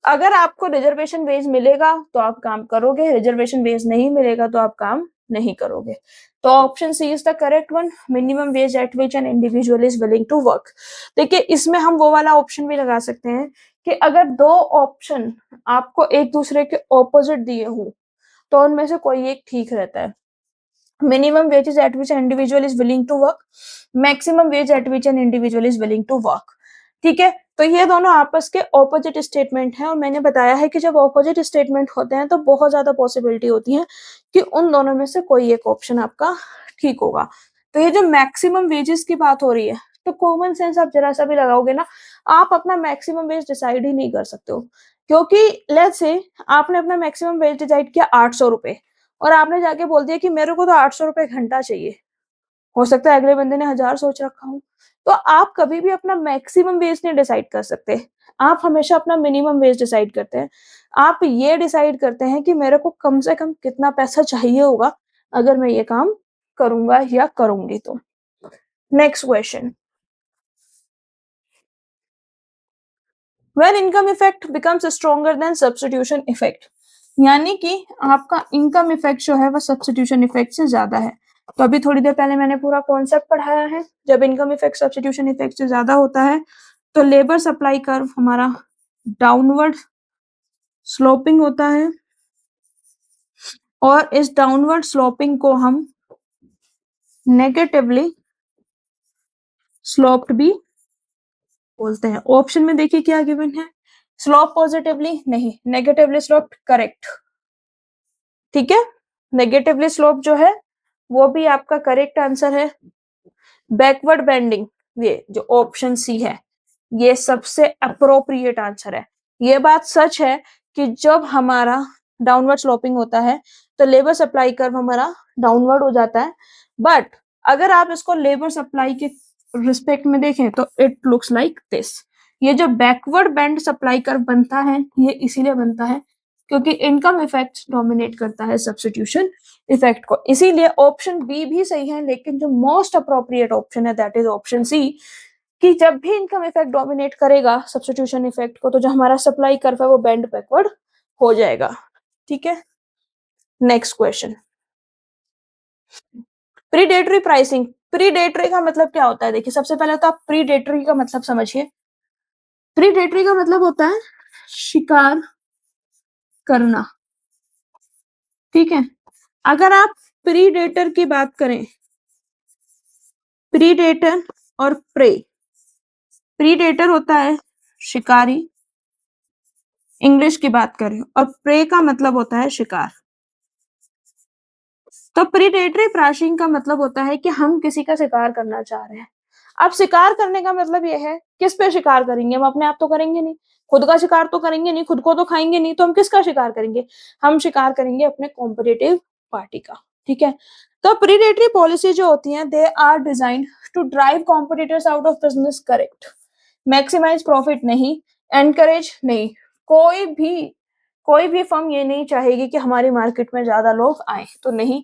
अगर आपको रिजर्वेशन वेज मिलेगा तो आप काम करोगे, रिजर्वेशन वेज नहीं मिलेगा तो आप काम नहीं करोगे। तो option C is the correct one, minimum wage at which an individual is willing to work. देखिए इसमें हम वो वाला ऑप्शन भी लगा सकते हैं कि अगर दो ऑप्शन आपको एक दूसरे के ऑपोजिट दिए हो तो उनमें से कोई एक ठीक रहता है। Minimum wages at which an individual is willing to work, maximum wage at which an individual is willing to work, ठीक है। तो ये दोनों आपस के ऑपोजिट स्टेटमेंट हैं, और मैंने बताया है कि जब ऑपोजिट स्टेटमेंट होते हैं तो बहुत ज्यादा पॉसिबिलिटी होती है कि उन दोनों में से कोई एक ऑप्शन आपका ठीक होगा। तो ये जो मैक्सिमम वेजेस की बात हो रही है तो कॉमन सेंस आप जरा सा भी लगाओगे ना, आप अपना मैक्सिमम वेज डिसाइड ही नहीं कर सकते हो, क्योंकि लेट्स से आपने अपना मैक्सिमम वेज डिसाइड किया 800 रुपए, और आपने जाके बोल दिया कि मेरे को तो 800 रुपए घंटा चाहिए, हो सकता है अगले बंदे ने 1000 सोच रखा हो, तो आप कभी भी अपना मैक्सिमम वेज नहीं डिसाइड कर सकते, आप हमेशा अपना मिनिमम वेज डिसाइड करते हैं। आप ये डिसाइड करते हैं कि मेरे को कम से कम कितना पैसा चाहिए होगा अगर मैं ये काम करूंगा या करूंगी तो। Next question, when income effect becomes stronger than substitution effect, यानी कि आपका इनकम इफेक्ट जो है वो सब्स्टिट्यूशन इफेक्ट से ज्यादा है। तो अभी थोड़ी देर पहले मैंने पूरा कॉन्सेप्ट पढ़ाया है, जब इनकम इफेक्ट सब्स्टिट्यूशन इफेक्ट से ज्यादा होता है तो लेबर सप्लाई कर्व हमारा डाउनवर्ड स्लोपिंग होता है, और इस डाउनवर्ड स्लोपिंग को हम नेगेटिवली स्लोप्ड भी बोलते हैं। ऑप्शन में देखिए क्या गिवन है, स्लोप पॉजिटिवली नहीं, नेगेटिवली स्लोप्ड करेक्ट, ठीक है। नेगेटिवली स्लोप जो है वो भी आपका करेक्ट आंसर है। बैकवर्ड बेंडिंग, ये जो ऑप्शन सी है ये सबसे अप्रोप्रिएट आंसर है। ये बात सच है कि जब हमारा डाउनवर्ड स्लोपिंग होता है तो लेबर सप्लाई कर्व हमारा डाउनवर्ड हो जाता है, बट अगर आप इसको लेबर सप्लाई के रिस्पेक्ट में देखें तो इट लुक्स लाइक दिस। ये जो बैकवर्ड बेंड सप्लाई कर्व बनता है ये इसीलिए बनता है क्योंकि इनकम इफेक्ट डोमिनेट करता है सब्स्टिट्यूशन इफेक्ट को। इसीलिए ऑप्शन बी भी सही है, लेकिन जो मोस्ट अप्रोप्रिएट ऑप्शन है दैट इज ऑप्शन सी, कि जब भी इनकम इफेक्ट डोमिनेट करेगा सब्स्टिट्यूशन इफेक्ट को, तो जो हमारा सप्लाई कर्व है वो बेंड बैकवर्ड हो जाएगा। ठीक है, next question, predatory pricing. Predatory का मतलब क्या होता है? देखिए, सबसे पहले तो आप प्रीडेटरी का मतलब समझिए। प्रीडेटरी का मतलब होता है शिकार करना। ठीक है, अगर आप प्रीडेटर की बात करें, प्रीडेटर और प्रे, प्रीडेटर होता है शिकारी, इंग्लिश की बात करें, और प्रे का मतलब होता है शिकार। तो प्रीडेटरी प्राइसिंग का मतलब होता है कि हम किसी का शिकार करना चाह रहे हैं। अब शिकार करने का मतलब यह है, किस पे शिकार करेंगे? हम अपने आप तो करेंगे नहीं, खुद का शिकार तो करेंगे नहीं, खुद को तो खाएंगे नहीं, तो हम किसका शिकार करेंगे? हम शिकार करेंगे अपने कॉम्पिटिटिव पार्टी का। ठीक है, तो प्रीडेटरी पॉलिसी जो होती है, they are designed to drive competitors out of business, correct, maximise profit नहीं, एनकरेज नहीं। कोई भी फर्म ये नहीं चाहेगी कि हमारी मार्केट में ज्यादा लोग आए, तो नहीं,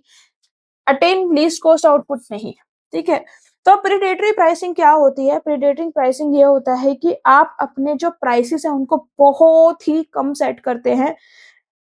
अटेन लीस्ट कॉस्ट आउटपुट नहीं। ठीक है, तो प्रीडेटरी प्राइसिंग क्या होती है? प्रीडेटरी प्राइसिंग ये होता है कि आप अपने जो प्राइसेस है उनको बहुत ही कम सेट करते हैं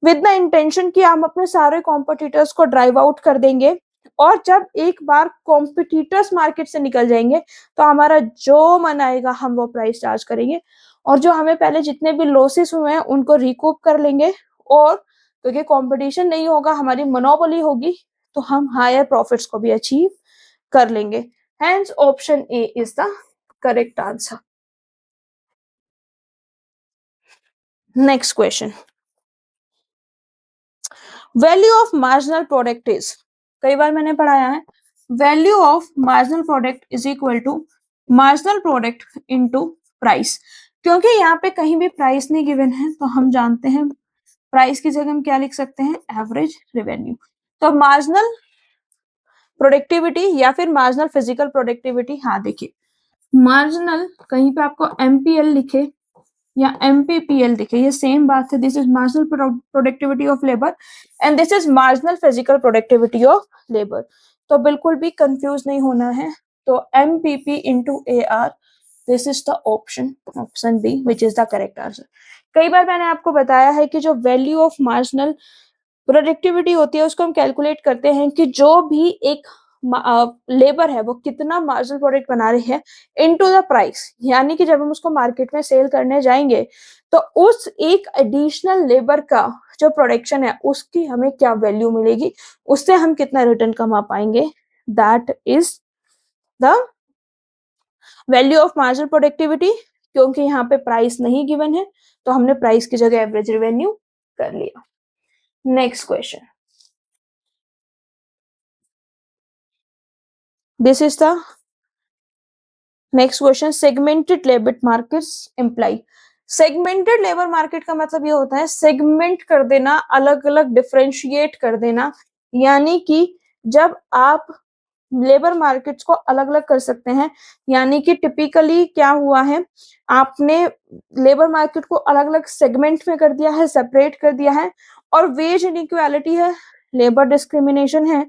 विद द इंटेंशन कि हम अपने सारे कॉम्पिटिटर्स को ड्राइव आउट कर देंगे, और जब एक बार कॉम्पिटिटर्स मार्केट से निकल जाएंगे तो हमारा जो मन आएगा हम वो प्राइस चार्ज करेंगे, और जो हमें पहले जितने भी लॉसेस हुए हैं उनको रिकूप कर लेंगे, और क्योंकि कंपटीशन नहीं होगा, हमारी मोनोपोली होगी, तो हम हायर प्रॉफिट्स को भी अचीव कर लेंगे। Hence option A is the correct answer. Next question, value of marginal product is, कई बार मैंने पढ़ाया है, value of marginal product is equal to marginal product into price. क्योंकि यहाँ पे कहीं भी प्राइस नहीं गिवन है, तो हम जानते हैं प्राइस की जगह हम क्या लिख सकते हैं? Average revenue. तो मार्जिनल प्रोडक्टिविटी या फिर मार्जिनल फिजिकल प्रोडक्टिविटी, हाँ देखिए, मार्जिनल कहीं पे आपको एमपीएल लिखे या एमपीपीएल दिखे, ये सेम बात है। This is marginal productivity of labour and this is marginal physical productivity of labour. तो बिल्कुल भी कंफ्यूज नहीं होना है। तो MPP into A R, this is the option, option B which is the correct answer. कई बार मैंने आपको बताया है कि जो वैल्यू ऑफ मार्जिनल प्रोडक्टिविटी होती है उसको हम कैलकुलेट करते हैं कि जो भी एक लेबर है वो कितना मार्जिनल प्रोडक्ट बना रही है इनटू द प्राइस, यानी कि जब हम उसको मार्केट में सेल करने जाएंगे तो उस एक एडिशनल लेबर का जो प्रोडक्शन है उसकी हमें क्या वैल्यू मिलेगी, उससे हम कितना रिटर्न कमा पाएंगे, that is the value of marginal productivity. क्योंकि यहाँ पे प्राइस नहीं गिवन है तो हमने प्राइस की जगह एवरेज रेवेन्यू कर लिया। Next question, this is the next question, segmented labor markets imply। Segmented labour market का मतलब ये होता है सेगमेंट कर देना, अलग अलग डिफरेंशिएट कर देना, यानी कि जब आप लेबर मार्केट्स को अलग अलग कर सकते हैं, यानी कि टिपिकली क्या हुआ है, आपने लेबर मार्केट को अलग अलग सेगमेंट में कर दिया है, सेपरेट कर दिया है, और वेज इनइक्वालिटी है, लेबर डिस्क्रिमिनेशन है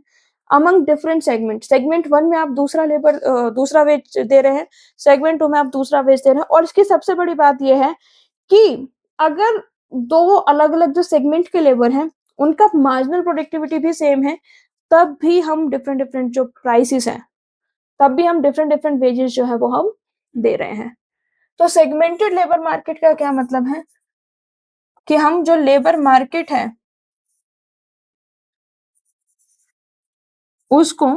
among different segment. Segment one में आप दूसरा वेज दे रहे हैं, सेगमेंट टू में आप दूसरा वेज दे रहे हैं, और इसकी सबसे बड़ी बात यह है कि अगर दो अलग अलग जो सेगमेंट के लेबर हैं उनका मार्जिनल प्रोडक्टिविटी भी सेम है, तब भी हम डिफरेंट डिफरेंट जो प्राइसेस हैं, तब भी हम डिफरेंट डिफरेंट वेजेस जो है वो हम दे रहे हैं। तो सेगमेंटेड लेबर मार्केट का क्या मतलब है कि हम जो लेबर मार्केट है उसको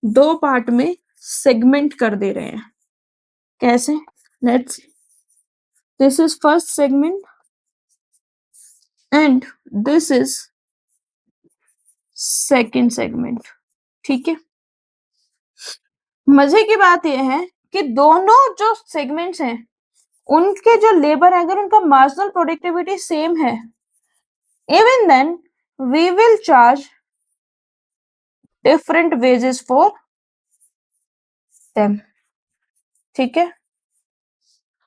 दो पार्ट में सेगमेंट कर दे रहे हैं। कैसे? Let's, this is first segment and this is second segment. ठीक है, मजे की बात यह है कि दोनों जो सेगमेंट्स हैं उनके जो लेबर है अगर उनका मार्जिनल प्रोडक्टिविटी सेम है, even then we will charge different wages for them. ठीक है,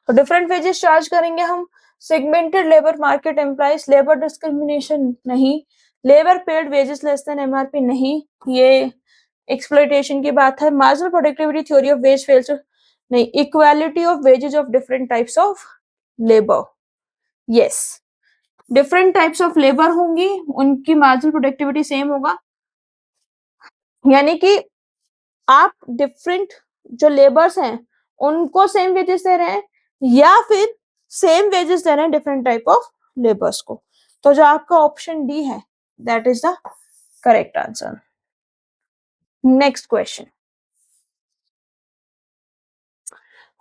तो डिफरेंट वेजेस चार्ज करेंगे हम, segmented labour market employs labour discrimination नहीं, labour paid wages less than MRP नहीं, ये एक्सप्लॉइटेशन की बात है। Marginal productivity theory of wage fails नहीं, equality of wages of different types of labour, yes, different types of labour होंगी, उनकी marginal productivity same होगा, यानी कि आप डिफरेंट जो लेबर्स हैं उनको सेम वेजेस दे रहे हैं या फिर सेम वेजेस दे रहे हैं डिफरेंट टाइप ऑफ लेबर्स को। तो जो आपका ऑप्शन डी है that is the correct answer. Next question,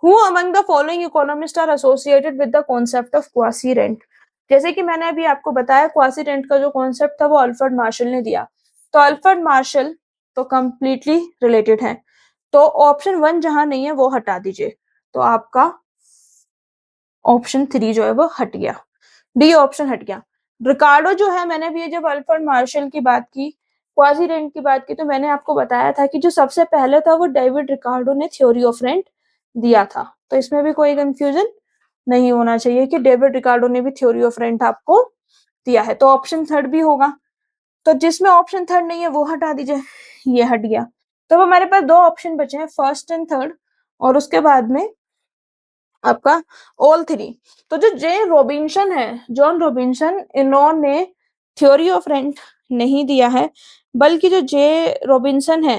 who among the following economist are associated with the concept of quasi rent. जैसे कि मैंने अभी आपको बताया क्वासी रेंट का जो कॉन्सेप्ट था वो अल्फ्रेड मार्शल ने दिया, तो अल्फ्रेड मार्शल तो कंप्लीटली रिलेटेड है, तो ऑप्शन 1 जहां नहीं है वो हटा दीजिए, तो आपका ऑप्शन 3 जो है वो हट गया, डी ऑप्शन हट गया। रिकार्डो जो है, मैंने भी जब अल्फ्रेड मार्शल की बात की, क्वासी रेंट की बात की, तो मैंने आपको बताया था कि जो सबसे पहले था वो डेविड रिकार्डो ने थ्योरी ऑफ रेंट दिया था, तो इसमें भी कोई कंफ्यूजन नहीं होना चाहिए कि डेविड रिकार्डो ने भी थ्योरी ऑफ रेंट आपको दिया है, तो ऑप्शन 3 भी होगा। तो जिसमें ऑप्शन 3 नहीं है वो हटा दीजिए, ये हट गया, तो हमारे पास 2 ऑप्शन बचे हैं, फर्स्ट एंड थर्ड, और उसके बाद में आपका ऑल 3। तो जो जे रॉबिन्सन है, जॉन रॉबिन्सन, इन्होंने थ्योरी ऑफ रेंट नहीं दिया है, बल्कि जो जे रॉबिन्सन है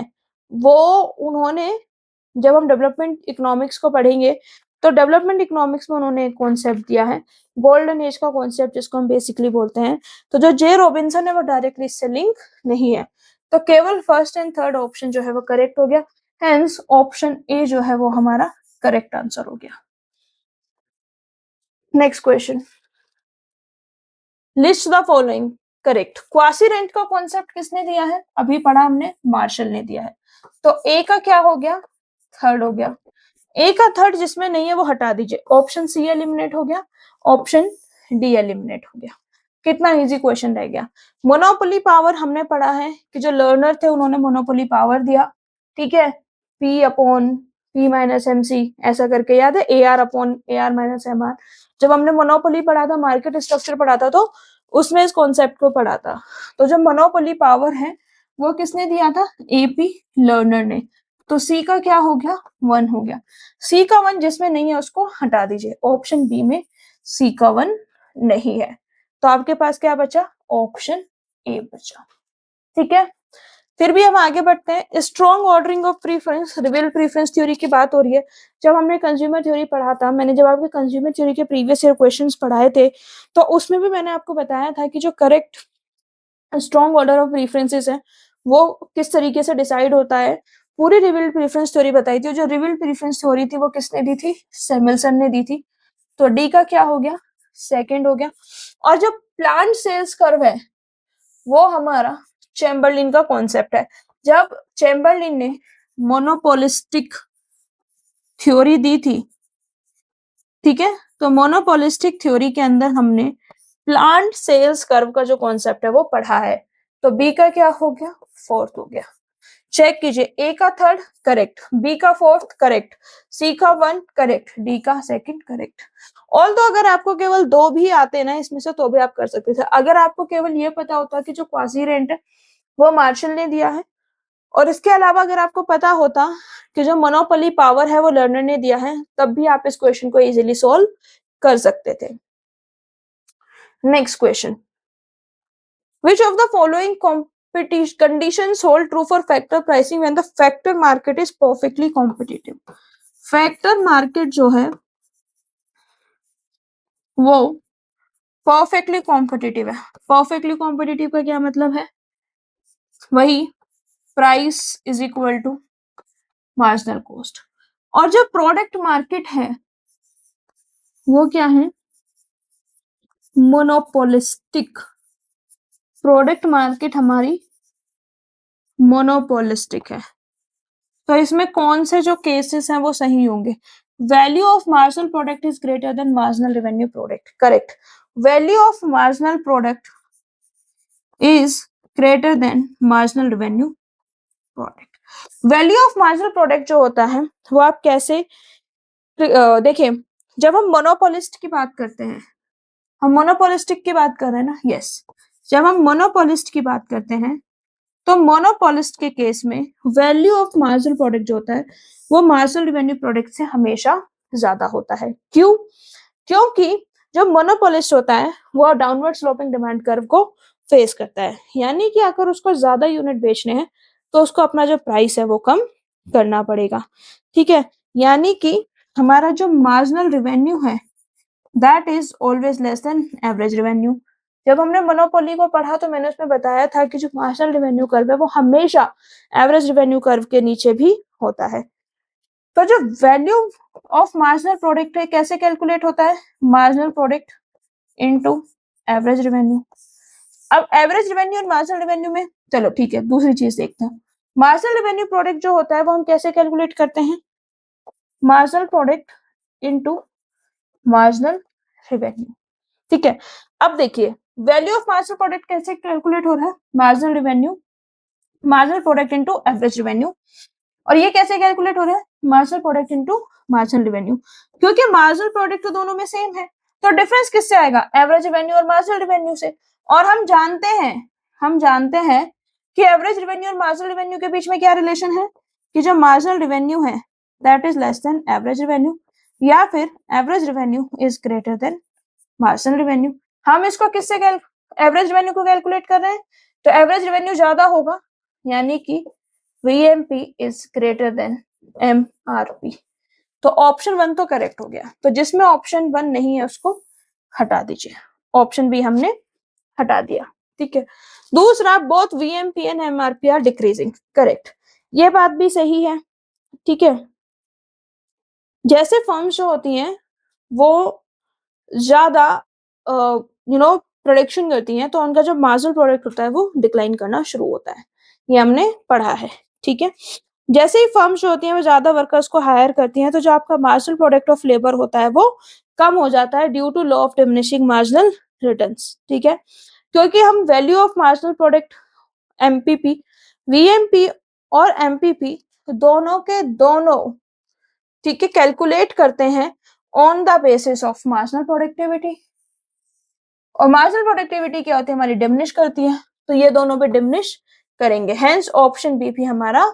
वो, उन्होंने, जब हम डेवलपमेंट इकोनॉमिक्स को पढ़ेंगे तो डेवलपमेंट इकोनॉमिक्स में उन्होंने एक कॉन्सेप्ट दिया है, गोल्डन एज का कॉन्सेप्ट जिसको हम बेसिकली बोलते हैं, तो जो जे रॉबिन्सन है वो डायरेक्टली इससे लिंक नहीं है, तो केवल फर्स्ट एंड थर्ड ऑप्शन जो है वो करेक्ट हो गया, हेंस ऑप्शन ए जो है वो हमारा करेक्ट आंसर हो गया। Next question, list the following correct. Quasi rent का कॉन्सेप्ट किसने दिया है, अभी पढ़ा हमने, मार्शल ने दिया है, तो ए का क्या हो गया, थर्ड हो गया, ए का थर्ड जिसमें नहीं है वो हटा दीजिए, ऑप्शन सी एलिमिनेट हो गया, ऑप्शन डी एलिमिनेट हो गया, कितना इजी क्वेश्चन रह गया। मोनोपोली पावर हमने पढ़ा है कि जो लर्नर थे उन्होंने मोनोपोली पावर दिया, ठीक है, P upon P minus M C ऐसा करके, याद है, A R upon A R minus M R, जब हमने मोनोपोली पढ़ा था, मार्केट स्ट्रक्चर पढ़ा था, तो उसमें इस कॉन्सेप्ट को पढ़ा था, तो जो मोनोपोली पावर है वो किसने दिया था, एपी लर्नर ने, तो सी का क्या हो गया, 1 हो गया, सी का 1 जिसमें नहीं है उसको हटा दीजिए, ऑप्शन बी में सी का 1 नहीं है, तो आपके पास क्या बचा, ऑप्शन ए बचा, ठीक है। फिर भी हम आगे बढ़ते हैं, strong ordering of preference, reveal preference theory की बात हो रही है, जब हमने कंज्यूमर थ्योरी पढ़ा था, मैंने जब आपके कंज्यूमर थ्योरी के प्रीवियस ईयर क्वेश्चंस पढ़ाए थे, तो उसमें भी मैंने आपको बताया था कि जो करेक्ट स्ट्रॉन्ग ऑर्डर ऑफ प्रीफरेंसेस है वो किस तरीके से डिसाइड होता है, पूरी रिवील्ड प्रीफरेंस थ्योरी बताई थी, जो रिवील्ड प्रीफरेंस थ्योरी थी वो किसने दी थी, सैमुअलसन ने दी थी, तो डी का क्या हो गया, सेकंड हो गया। और जो प्लांट सेल्स कर्व है वो हमारा चैम्बरलिन का कॉन्सेप्ट है, जब चैम्बरलिन ने मोनोपोलिस्टिक थ्योरी दी थी, ठीक है, तो मोनोपोलिस्टिक थ्योरी के अंदर हमने प्लांट सेल्स कर्व का जो कॉन्सेप्ट है वो पढ़ा है, तो बी का क्या हो गया, फोर्थ हो गया, चेक कीजिए, ए का थर्ड करेक्ट, बी का फोर्थ करेक्ट, सी का 1 करेक्ट, डी का सेकंड करेक्ट। ऑल तो अगर आपको केवल 2 भी आते ना इसमें से तो भी आप कर सकते थे, अगर आपको केवल ये पता होता कि जो क्वासी रेंट है वो मार्शल ने दिया है, और इसके अलावा अगर आपको पता होता कि जो मोनोपोली पावर है वो लर्नर ने दिया है, तब भी आप इस क्वेश्चन को इजीली सॉल्व कर सकते थे। Next question, which of the following competition conditions hold true for factor pricing when the factor market is perfectly competitive। Factor market जो है वो परफेक्टली कॉम्पिटिटिव है, परफेक्टली कॉम्पिटिटिव का क्या मतलब है, वही price is equal to marginal cost, और जो प्रोडक्ट मार्केट है वो क्या है, मोनोपोलिस्टिक, प्रोडक्ट मार्केट हमारी मोनोपोलिस्टिक है, तो इसमें कौन से जो केसेस हैं वो सही होंगे, value of marginal product is greater then marginal revenue product, correct, value of marginal product is greater then marginal revenue product. Value of marginal product जो होता है वो आप कैसे देखिए, जब हम मोनोपोलिस्ट की बात करते हैं हम मोनोपोलिस्टिक की बात कर रहे हैं ना, यस। जब हम मोनोपोलिस्ट की बात करते हैं तो मोनोपोलिस्ट के केस में वैल्यू ऑफ मार्जिनल प्रोडक्ट जो होता है वो मार्जिनल रेवेन्यू प्रोडक्ट से हमेशा ज्यादा होता है। क्यों? क्योंकि जो मोनोपोलिस्ट होता है वो डाउनवर्ड स्लोपिंग डिमांड कर्व को फेस करता है, यानी कि अगर उसको ज्यादा यूनिट बेचने हैं तो उसको अपना जो प्राइस है वो कम करना पड़ेगा। ठीक है, यानी कि हमारा जो मार्जिनल रेवेन्यू है that is always less than average revenue. जब हमने मोनोपोली को पढ़ा तो मैंने उसमें बताया था कि जो मार्जिनल रेवेन्यू कर्व है वो हमेशा एवरेज रेवेन्यू कर्व के नीचे भी होता है। तो जो वैल्यू ऑफ मार्जिनल प्रोडक्ट है कैसे कैलकुलेट होता है? Marginal product into average revenue. अब एवरेज रेवेन्यू और मार्जिनल रेवेन्यू में, चलो ठीक है, दूसरी चीज देखते हैं। मार्जिनल रेवेन्यू प्रोडक्ट जो होता है वो हम कैसे कैलकुलेट करते हैं? Marginal product into marginal revenue. ठीक है, अब देखिए वैल्यू ऑफ मार्जिनल प्रोडक्ट कैसे कैलकुलेट हो रहा है? Marginal revenue, marginal product into average revenue. और ये कैसे कैलकुलेट हो रहा है? Marginal product into marginal revenue. क्योंकि मार्जिनल प्रोडक्ट तो दोनों में सेम है, तो डिफरेंस किससे आएगा? एवरेज रेवेन्यू और मार्जिनल रेवेन्यू से। और हम जानते हैं कि एवरेज रेवेन्यू और मार्जिनल रेवेन्यू के बीच में क्या रिलेशन है कि जो मार्जिनल रेवेन्यू है that is less than average revenue, या फिर average revenue is greater then marginal revenue. हम इसको किससे एवरेज रेवेन्यू को कैलकुलेट कर रहे हैं, तो एवरेज रेवेन्यू ज्यादा होगा, यानी कि VMP is greater then MRP। तो ऑप्शन 1 तो करेक्ट हो गया। तो जिसमें ऑप्शन 1 नहीं है उसको हटा दीजिए, ऑप्शन बी हमने हटा दिया। ठीक है, दूसरा both VMP and MRP are decreasing, correct, ये बात भी सही है। ठीक है, जैसे फर्म्स जो होती हैं वो ज्यादा प्रोडक्शन करती हैं तो उनका जो मार्जिनल प्रोडक्ट होता है वो डिक्लाइन करना शुरू होता है, ये हमने पढ़ा है। ठीक है, जैसे ही फर्म्स जो होती हैं वो ज्यादा वर्कर्स को हायर करती हैं तो जो आपका मार्जिनल प्रोडक्ट ऑफ लेबर होता है वो कम हो जाता है due to law of diminishing marginal returns. ठीक है, क्योंकि हम value of marginal product MPP, VMP और MPP दोनों के दोनों, ठीक है, कैलकुलेट करते हैं on the basis of marginal productivity. और मार्जिनल प्रोडक्टिविटी क्या होती है? हमारी डिमिनिश करती है, तो ये दोनों भी डिमिनिश करेंगे, हेंस ऑप्शन बी भी हमारा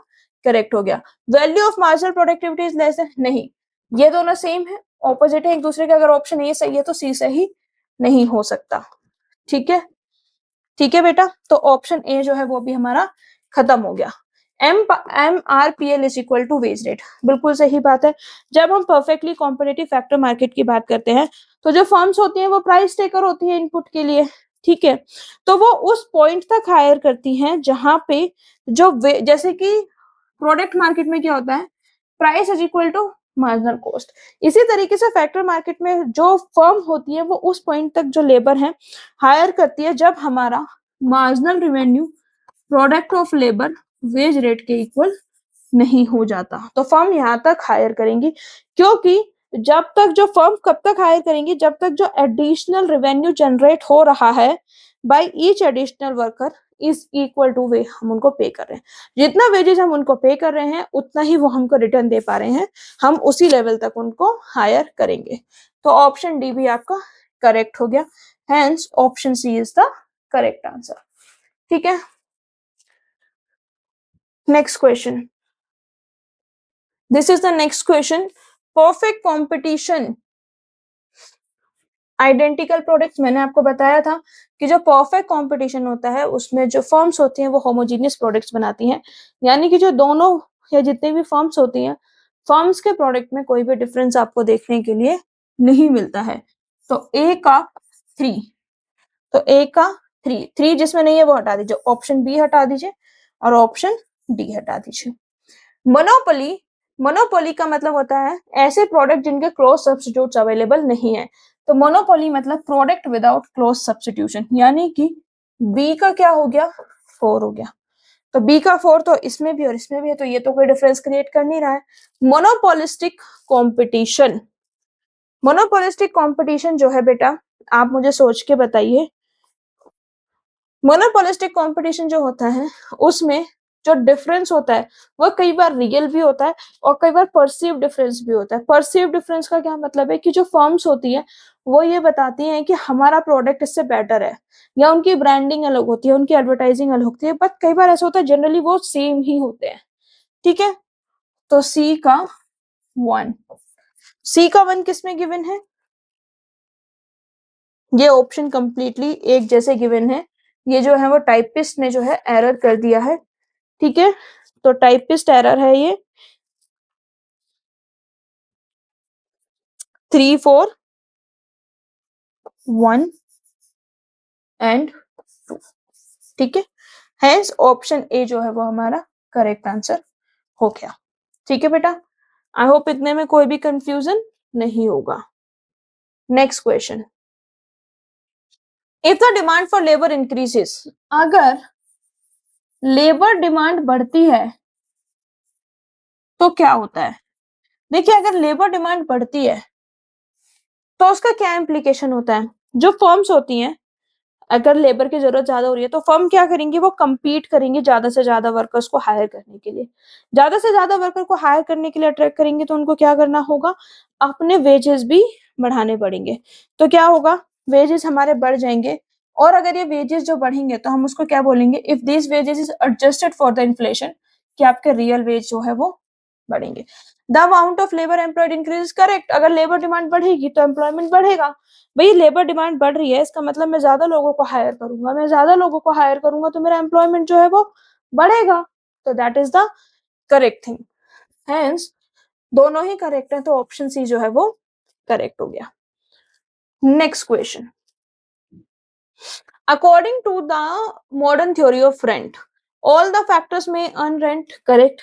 करेक्ट हो गया। Value of marginal productivity is less than, नहीं, ये दोनों सेम है, ऑपोजिट है एक दूसरे का। अगर ऑप्शन ए सही है तो सी सही नहीं हो सकता। ठीक है, ठीक है बेटा, तो ऑप्शन ए जो है वो भी हमारा खत्म हो गया। MRPL is equal to wage rate, बिल्कुल सही बात है। जब हम परफेक्टली कॉम्पिटिटिव फैक्टर मार्केट की बात करते हैं तो जो फर्म्स होती हैं वो प्राइस टेकर होती है इनपुट के लिए। ठीक है, तो वो उस पॉइंट तक हायर करती हैं जहां पे जो जैसे कि प्रोडक्ट मार्केट में क्या होता है? Price is equal to marginal cost. इसी तरीके से फैक्टर मार्केट में जो फर्म होती है वो उस पॉइंट तक जो लेबर है हायर करती है जब हमारा marginal revenue product of labour wage rate के इक्वल नहीं हो जाता, तो फर्म यहाँ तक हायर करेंगी। क्योंकि जब तक जो फर्म कब तक हायर करेंगी? जब तक जो एडिशनल रेवेन्यू जनरेट हो रहा है by each additional worker is equal two way हम उनको पे कर रहे हैं। जितना वेजेस हम उनको पे कर रहे हैं उतना ही वो हमको रिटर्न दे पा रहे हैं, हम उसी लेवल तक उनको हायर करेंगे। तो ऑप्शन डी भी आपका करेक्ट हो गया, hence option C is the correct answer. ठीक है, next question, this is the next question. Perfect competition identical products, मैंने आपको बताया था कि जो परफेक्ट कंपटीशन होता है उसमें जो फर्म्स होती हैं वो होमोजेनियस प्रोडक्ट्स बनाती हैं, यानी कि जो दोनों या जितने भी फर्म्स होती हैं फर्म्स के प्रोडक्ट में कोई भी डिफरेंस आपको देखने के लिए नहीं मिलता है। तो ए का 3, तो ए का 3 जिसमें नहीं है वो हटा दीजिए, ऑप्शन बी हटा दीजिए और ऑप्शन डी हटा दीजिए। मोनोपोली, मोनोपोली का मतलब होता है ऐसे प्रोडक्ट जिनके क्रॉस सब्स्टिट्यूट्स अवेलेबल नहीं है। तो मोनोपोली मतलब प्रोडक्ट विदाउट क्रॉस सब्स्टिट्यूशन, यानी कि बी का क्या हो गया? 4 हो गया। तो बी का 4 तो इसमें भी और इसमें भी है, तो ये तो कोई डिफरेंस क्रिएट कर नहीं रहा है। मोनोपोलिस्टिक कॉम्पिटिशन, मोनोपोलिस्टिक कॉम्पिटिशन जो है बेटा आप मुझे सोच के बताइए। मोनोपोलिस्टिक कॉम्पिटिशन जो होता है उसमें जो डिफरेंस होता है वो कई बार रियल भी होता है और कई बार परसीव डिफरेंस भी होता है। परसीव डिफरेंस का क्या मतलब है कि जो फर्म्स होती है वो ये बताती हैं कि हमारा प्रोडक्ट इससे बेटर है, या उनकी ब्रांडिंग अलग होती है, उनकी एडवर्टाइजिंग अलग होती है, बट कई बार ऐसा होता है जनरली वो सेम ही होते हैं। ठीक है, तो सी का 1, सी का 1 किसमें गिवन है? ये ऑप्शन कंप्लीटली एक जैसे गिवन है, ये जो है वो टाइपिस्ट ने जो है एरर कर दिया है। ठीक है, तो टाइपिस्ट एरर है ये 3 4 1 एंड 2। ठीक है, हेंस ऑप्शन ए जो है वो हमारा करेक्ट आंसर हो गया। ठीक है बेटा, आई होप इतने में कोई भी कंफ्यूजन नहीं होगा। Next question, if the demand for labour increases, अगर लेबर डिमांड बढ़ती है तो क्या होता है? देखिए, अगर लेबर डिमांड बढ़ती है तो उसका क्या इम्प्लीकेशन होता है? जो फर्म्स होती हैं, अगर लेबर की जरूरत ज्यादा हो रही है तो फर्म क्या करेंगी, वो compete करेंगे ज्यादा से ज्यादा वर्कर्स को हायर करने के लिए। ज्यादा से ज्यादा वर्कर को हायर करने के लिए अट्रैक्ट करेंगे तो उनको क्या करना होगा, अपने वेजेस भी बढ़ाने पड़ेंगे। तो क्या होगा, वेजेस हमारे बढ़ जाएंगे, और अगर ये वेजेस जो बढ़ेंगे तो हम उसको क्या बोलेंगे, if this wages is adjusted for the inflation, कि आपके रियल वेज जो है वो बढ़ेंगे। The amount of labour employed increase, correct, अगर लेबर डिमांड बढ़ेगी तो एम्प्लॉयमेंट बढ़ेगा। भाई लेबर डिमांड बढ़ रही है, इसका मतलब मैं ज्यादा लोगों को हायर करूंगा, मैं ज्यादा लोगों को हायर करूंगा तो मेरा एम्प्लॉयमेंट जो है वो बढ़ेगा। तो that is the correct thing. Hence दोनों ही करेक्ट है, तो ऑप्शन सी जो है वो करेक्ट हो गया। Next question, according to the modern theory of rent all the factors may earn rent, correct,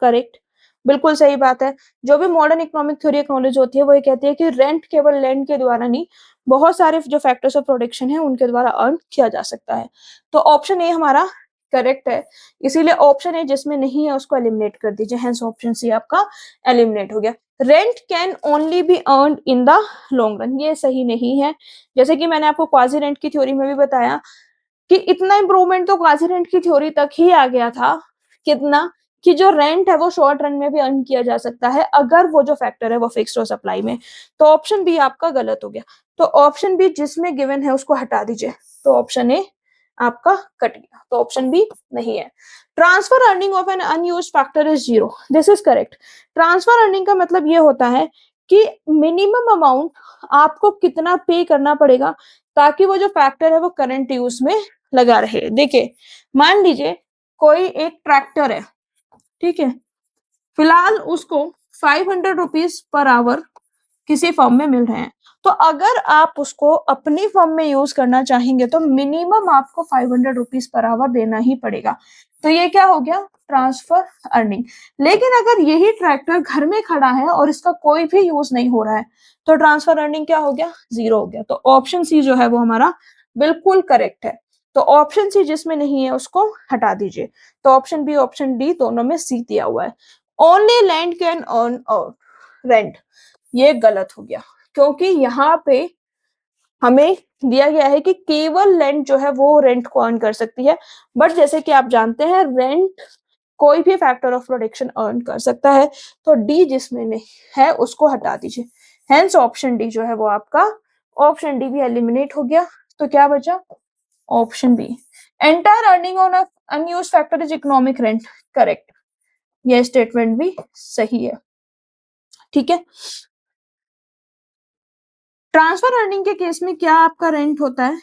correct, बिल्कुल सही बात है। जो भी मॉडर्न इकोनॉमिक थ्योरी एक्नॉलेज होती है वो ये कहती है कि रेंट केवल लैंड के द्वारा नहीं, बहुत सारे जो फैक्टर्स ऑफ प्रोडक्शन है उनके द्वारा अर्न किया जा सकता है। तो ऑप्शन ए हमारा करेक्ट है, इसीलिए ऑप्शन ए जिसमें नहीं है उसको एलिमिनेट कर दीजिए, हेंस ऑप्शन सी आपका एलिमिनेट हो गया। Rent can only be earn in the long run, ये सही नहीं है। जैसे कि मैंने आपको क्वाजी रेंट की थ्योरी में भी बताया कि इतना इंप्रूवमेंट तो क्वाजी रेंट की थ्योरी तक ही आ गया था, कितना, कि जो रेंट है वो शॉर्ट रन में भी अर्न किया जा सकता है अगर वो जो फैक्टर है वो फिक्स्ड हो सप्लाई में। तो ऑप्शन बी आपका गलत हो गया, तो ऑप्शन बी जिसमें गिवन है उसको हटा दीजिए, तो ऑप्शन ए आपका कट गया, तो ऑप्शन बी नहीं है। Transfer earning of an unused factor is 0, this is correct. Transfer earning का मतलब ये होता है कि मिनिमम अमाउंट आपको कितना पे करना पड़ेगा ताकि वो जो फैक्टर है वो करंट यूज में लगा रहे। देखिए, मान लीजिए कोई एक ट्रैक्टर है, ठीक है, फिलहाल उसको 500 रुपीज पर आवर किसी फर्म में मिल रहे हैं, तो अगर आप उसको अपनी फर्म में यूज करना चाहेंगे तो मिनिमम आपको 500 रुपीज पर आवर देना ही पड़ेगा। तो ये क्या हो गया, ट्रांसफर अर्निंग। लेकिन अगर यही ट्रैक्टर घर में खड़ा है और इसका कोई भी यूज नहीं हो रहा है तो ट्रांसफर अर्निंग क्या हो गया, 0 हो गया। तो ऑप्शन सी जो है वो हमारा बिल्कुल करेक्ट है। तो ऑप्शन सी जिसमें नहीं है उसको हटा दीजिए, तो ऑप्शन बी ऑप्शन डी दोनों में सी दिया हुआ है। Only land can earn rent, ये गलत हो गया, क्योंकि यहाँ पे हमें दिया गया है कि केवल लैंड जो है वो रेंट को अर्न कर सकती है, बट जैसे कि आप जानते हैं रेंट कोई भी फैक्टर ऑफ प्रोडक्शन अर्न कर सकता है। तो डी जिसमें नहीं है उसको हटा दीजिए, हेंस ऑप्शन डी जो है वो आपका, ऑप्शन डी भी एलिमिनेट हो गया। तो क्या बचा, option B, entire earning on unused factor is economic rent, correct, यह स्टेटमेंट भी सही है। ठीक है, ट्रांसफर अर्निंग के केस में क्या आपका रेंट होता है,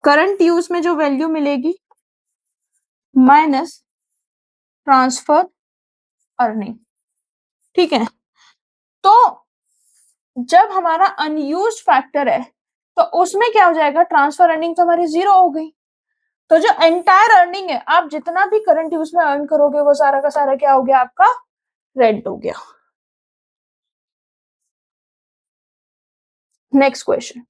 करंट यूज में जो वैल्यू मिलेगी माइनस ट्रांसफर अर्निंग। ठीक है, तो जब हमारा अनयूज्ड फैक्टर है तो उसमें क्या हो जाएगा, ट्रांसफर अर्निंग तो हमारी 0 हो गई। तो जो एंटायर अर्निंग है, आप जितना भी करंट यूज में अर्न करोगे वो सारा का सारा क्या हो गया, आपका रेंट हो गया। Next question,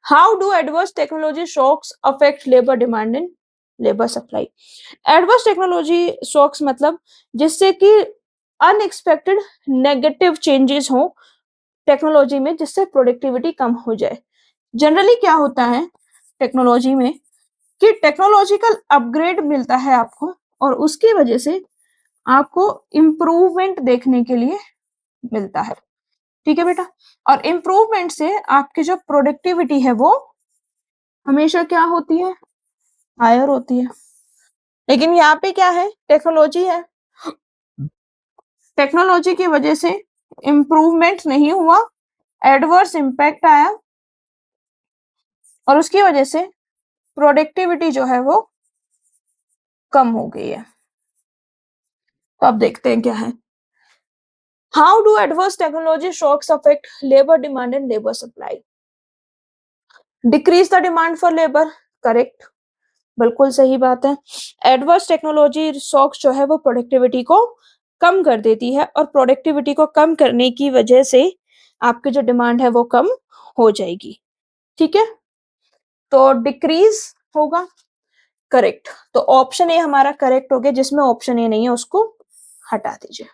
how do adverse technology shocks affect labour demand in labour supply. Adverse technology shocks मतलब जिससे कि अनएक्सपेक्टेड नेगेटिव चेंजेस हो टेक्नोलॉजी में, जिससे प्रोडक्टिविटी कम हो जाए। जनरली क्या होता है टेक्नोलॉजी में कि टेक्नोलॉजिकल अपग्रेड मिलता है आपको और उसकी वजह से आपको इम्प्रूवमेंट देखने के लिए मिलता है। ठीक है बेटा, और इम्प्रूवमेंट से आपकी जो प्रोडक्टिविटी है वो हमेशा क्या होती है, हायर होती है। लेकिन यहाँ पे क्या है, टेक्नोलॉजी है, टेक्नोलॉजी की वजह से इम्प्रूवमेंट नहीं हुआ, एडवर्स इम्पैक्ट आया और उसकी वजह से प्रोडक्टिविटी जो है वो कम हो गई है। तो अब देखते हैं क्या है। How do adverse technology shocks affect labour demand and labour supply? Decrease the demand for labour, correct, बिल्कुल सही बात है। एडवर्स टेक्नोलॉजी शॉक्स जो है वो प्रोडक्टिविटी को कम कर देती है और प्रोडक्टिविटी को कम करने की वजह से आपकी जो डिमांड है वो कम हो जाएगी। ठीक है, तो डिक्रीज होगा, करेक्ट। तो ऑप्शन ए हमारा करेक्ट हो गया, जिसमें ऑप्शन ए नहीं है उसको हटा दीजिए।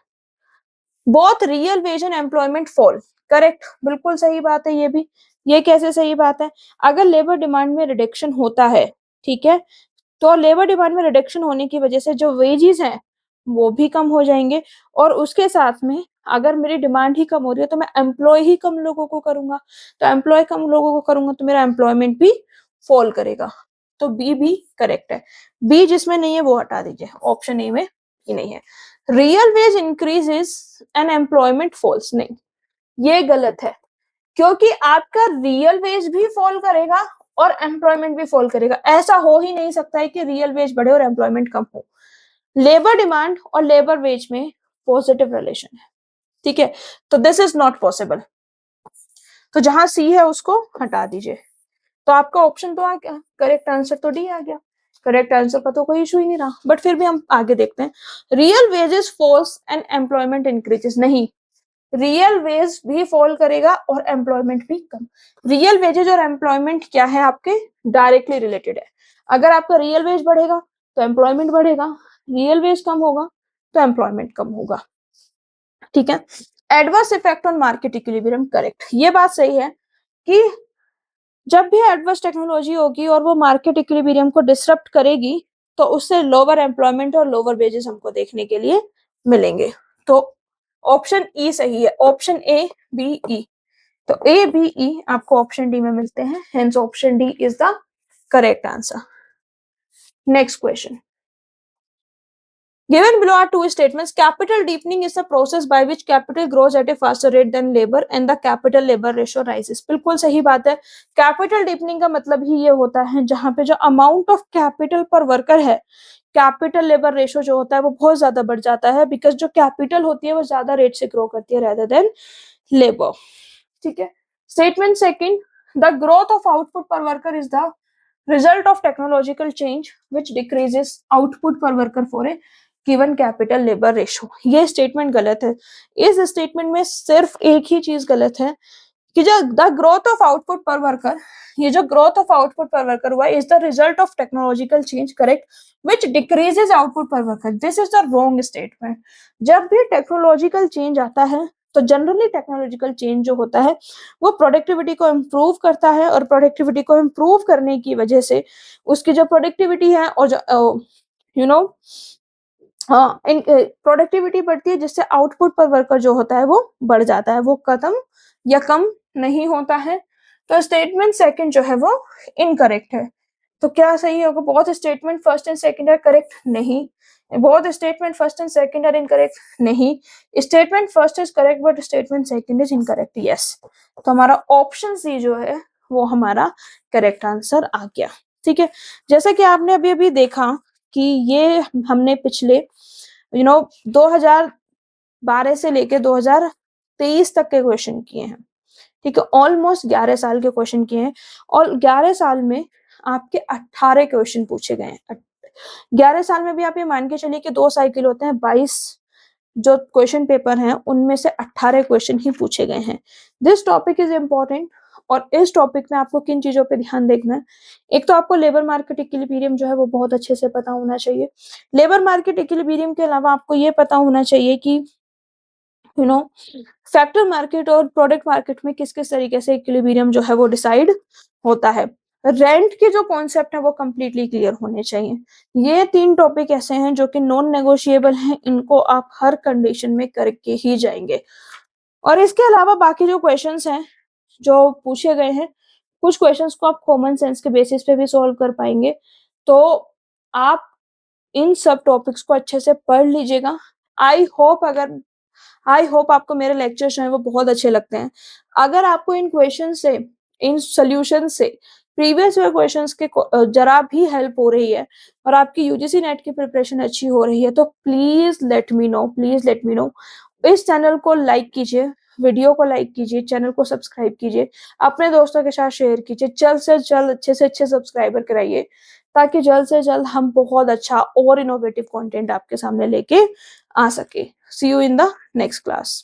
Both real veg and employment fall, correct, बिल्कुल सही बात है ये भी। ये कैसे सही बात है, अगर लेबर डिमांड में रिडक्शन होता है, ठीक है, तो लेबर डिमांड में रिडक्शन होने की वजह से जो वेजेस हैं वो भी कम हो जाएंगे और उसके साथ में अगर मेरी डिमांड ही कम हो रही है तो मैं एम्प्लॉय ही कम लोगों को करूंगा, तो एम्प्लॉय कम लोगों को करूंगा तो मेरा एम्प्लॉयमेंट भी फॉल करेगा। तो बी भी करेक्ट है, बी जिसमें नहीं है वो हटा दीजिए, ऑप्शन ए में ही नहीं है। Real wage increases and employment falls, नहीं, ये गलत है, क्योंकि आपका रियल वेज भी फॉल करेगा और एम्प्लॉयमेंट भी फॉल करेगा। ऐसा हो ही नहीं सकता है कि रियल वेज बढ़े और एम्प्लॉयमेंट कम हो। लेबर डिमांड और लेबर वेज में पॉजिटिव रिलेशन है, ठीक है, तो दिस इज नॉट पॉसिबल। तो जहां सी है उसको हटा दीजिए। तो आपका ऑप्शन तो आ गया, करेक्ट आंसर तो डी आ गया, करेक्ट आंसर का तो कोई इशू ही नहीं रहा। बट फिर भी हम आगे देखते हैं। Real wages falls and employment increases, नहीं, रियल वेज भी फॉल करेगा और एम्प्लॉयमेंट भी कम। रियल वेजेज और एम्प्लॉयमेंट क्या है, आपके डायरेक्टली रिलेटेड है। अगर आपका रियल वेज बढ़ेगा तो एम्प्लॉयमेंट बढ़ेगा, रियल वेज कम होगा तो एम्प्लॉयमेंट कम होगा। ठीक है, adverse effect on market equilibrium, correct, ये बात सही है कि जब भी एडवर्स टेक्नोलॉजी होगी और वो मार्केट इक्विलिब्रियम को डिसरप्ट करेगी तो उससे लोअर एम्प्लॉयमेंट और लोअर वेजेस हमको देखने के लिए मिलेंगे। तो ऑप्शन ई सही है, ऑप्शन ए बी ई, तो ए बी ई आपको ऑप्शन डी में मिलते हैं, hence option D is the correct answer. Next question, given below are two statements, capital deepening is the process by which capital grows at a faster rate than labor and the capital labor ratio rises, बिल्कुल सही बात है। Capital deepening का मतलब ही ये होता है जहां पे जो अमाउंट ऑफ कैपिटल पर वर्कर है, कैपिटल लेबर रेशो जो होता है वो बहुत ज्यादा बढ़ जाता है, बिकॉज जो कैपिटल होती है वो ज्यादा रेट से ग्रो करती है रेदर देन लेबर। ठीक है, statement second, the growth of output per worker is the result of technological change which decreases output per worker for a given capital labour ratio, ये स्टेटमेंट गलत है। इस statement में सिर्फ एक ही चीज गलत है कि जो the growth of output per worker, ये जो growth of output per worker हुआ is the result of technological change, correct, which decreases output per worker, this is the wrong statement. जब भी टेक्नोलॉजिकल चेंज आता है तो जनरली टेक्नोलॉजिकल चेंज जो होता है वो प्रोडक्टिविटी को इम्प्रूव करता है और प्रोडक्टिविटी को इम्प्रूव करने की वजह से उसकी जो प्रोडक्टिविटी है और जो यू नो प्रोडक्टिविटी बढ़ती है जिससे आउटपुट पर वर्कर जो होता है वो बढ़ जाता है, वो खत्म या कम नहीं होता है। तो स्टेटमेंट सेकंड जो है वो इनकरेक्ट है। तो क्या सही होगा, both statement first and second are correct, नहीं, both statement first and second are incorrect, नहीं, statement first is correct but statement second is incorrect, yes. तो हमारा ऑप्शन सी जो है वो हमारा करेक्ट आंसर आ गया। ठीक है, जैसा कि आपने अभी अभी देखा कि ये हमने पिछले 2012 से लेके 2023 तक के क्वेश्चन किए हैं। ठीक है, ऑलमोस्ट 11 साल के क्वेश्चन किए हैं और 11 साल में आपके 18 क्वेश्चन पूछे गए हैं। 11 साल में भी आप ये मान के चलिए कि 2 साइकिल होते हैं, 22 जो क्वेश्चन पेपर हैं उनमें से 18 क्वेश्चन ही पूछे गए हैं। दिस टॉपिक इज इम्पोर्टेंट और इस टॉपिक में आपको किन चीजों पे ध्यान देखना है, एक तो आपको लेबर मार्केट इक्विलिब्रियम जो है वो बहुत अच्छे से पता होना चाहिए। लेबर मार्केट इक्विलिब्रियम के अलावा आपको ये पता होना चाहिए कि फैक्टर मार्केट और प्रोडक्ट मार्केट में किस किस तरीके से इक्विलिब्रियम जो है वो डिसाइड होता है। रेंट के जो कॉन्सेप्ट है वो कंप्लीटली क्लियर होने चाहिए। ये 3 टॉपिक ऐसे हैं जो कि नॉन नेगोशिएबल हैं, इनको आप हर कंडीशन में करके ही जाएंगे। और इसके अलावा बाकी जो क्वेश्चंस हैं जो पूछे गए हैं, कुछ क्वेश्चंस को आप कॉमन सेंस के बेसिस पे भी सॉल्व कर पाएंगे। तो आप इन सब टॉपिक्स को अच्छे से पढ़ लीजिएगा। आई होप आपको मेरे लेक्चर्स जो हैं वो बहुत अच्छे लगते हैं। अगर आपको इन क्वेश्चन से, इन सोल्यूशन से प्रीवियस ईयर क्वेश्चंस के जरा भी हेल्प हो रही है और आपकी यूजीसी नेट की प्रिपरेशन अच्छी हो रही है, तो please let me know, please let me know. इस चैनल को लाइक कीजिए, वीडियो को लाइक कीजिए, चैनल को सब्सक्राइब कीजिए, अपने दोस्तों के साथ शेयर कीजिए, जल्द से जल्द अच्छे से अच्छे सब्सक्राइबर कराइए, ताकि जल्द से जल्द हम बहुत अच्छा और इनोवेटिव कंटेंट आपके सामने लेके आ सके। See you in the next class.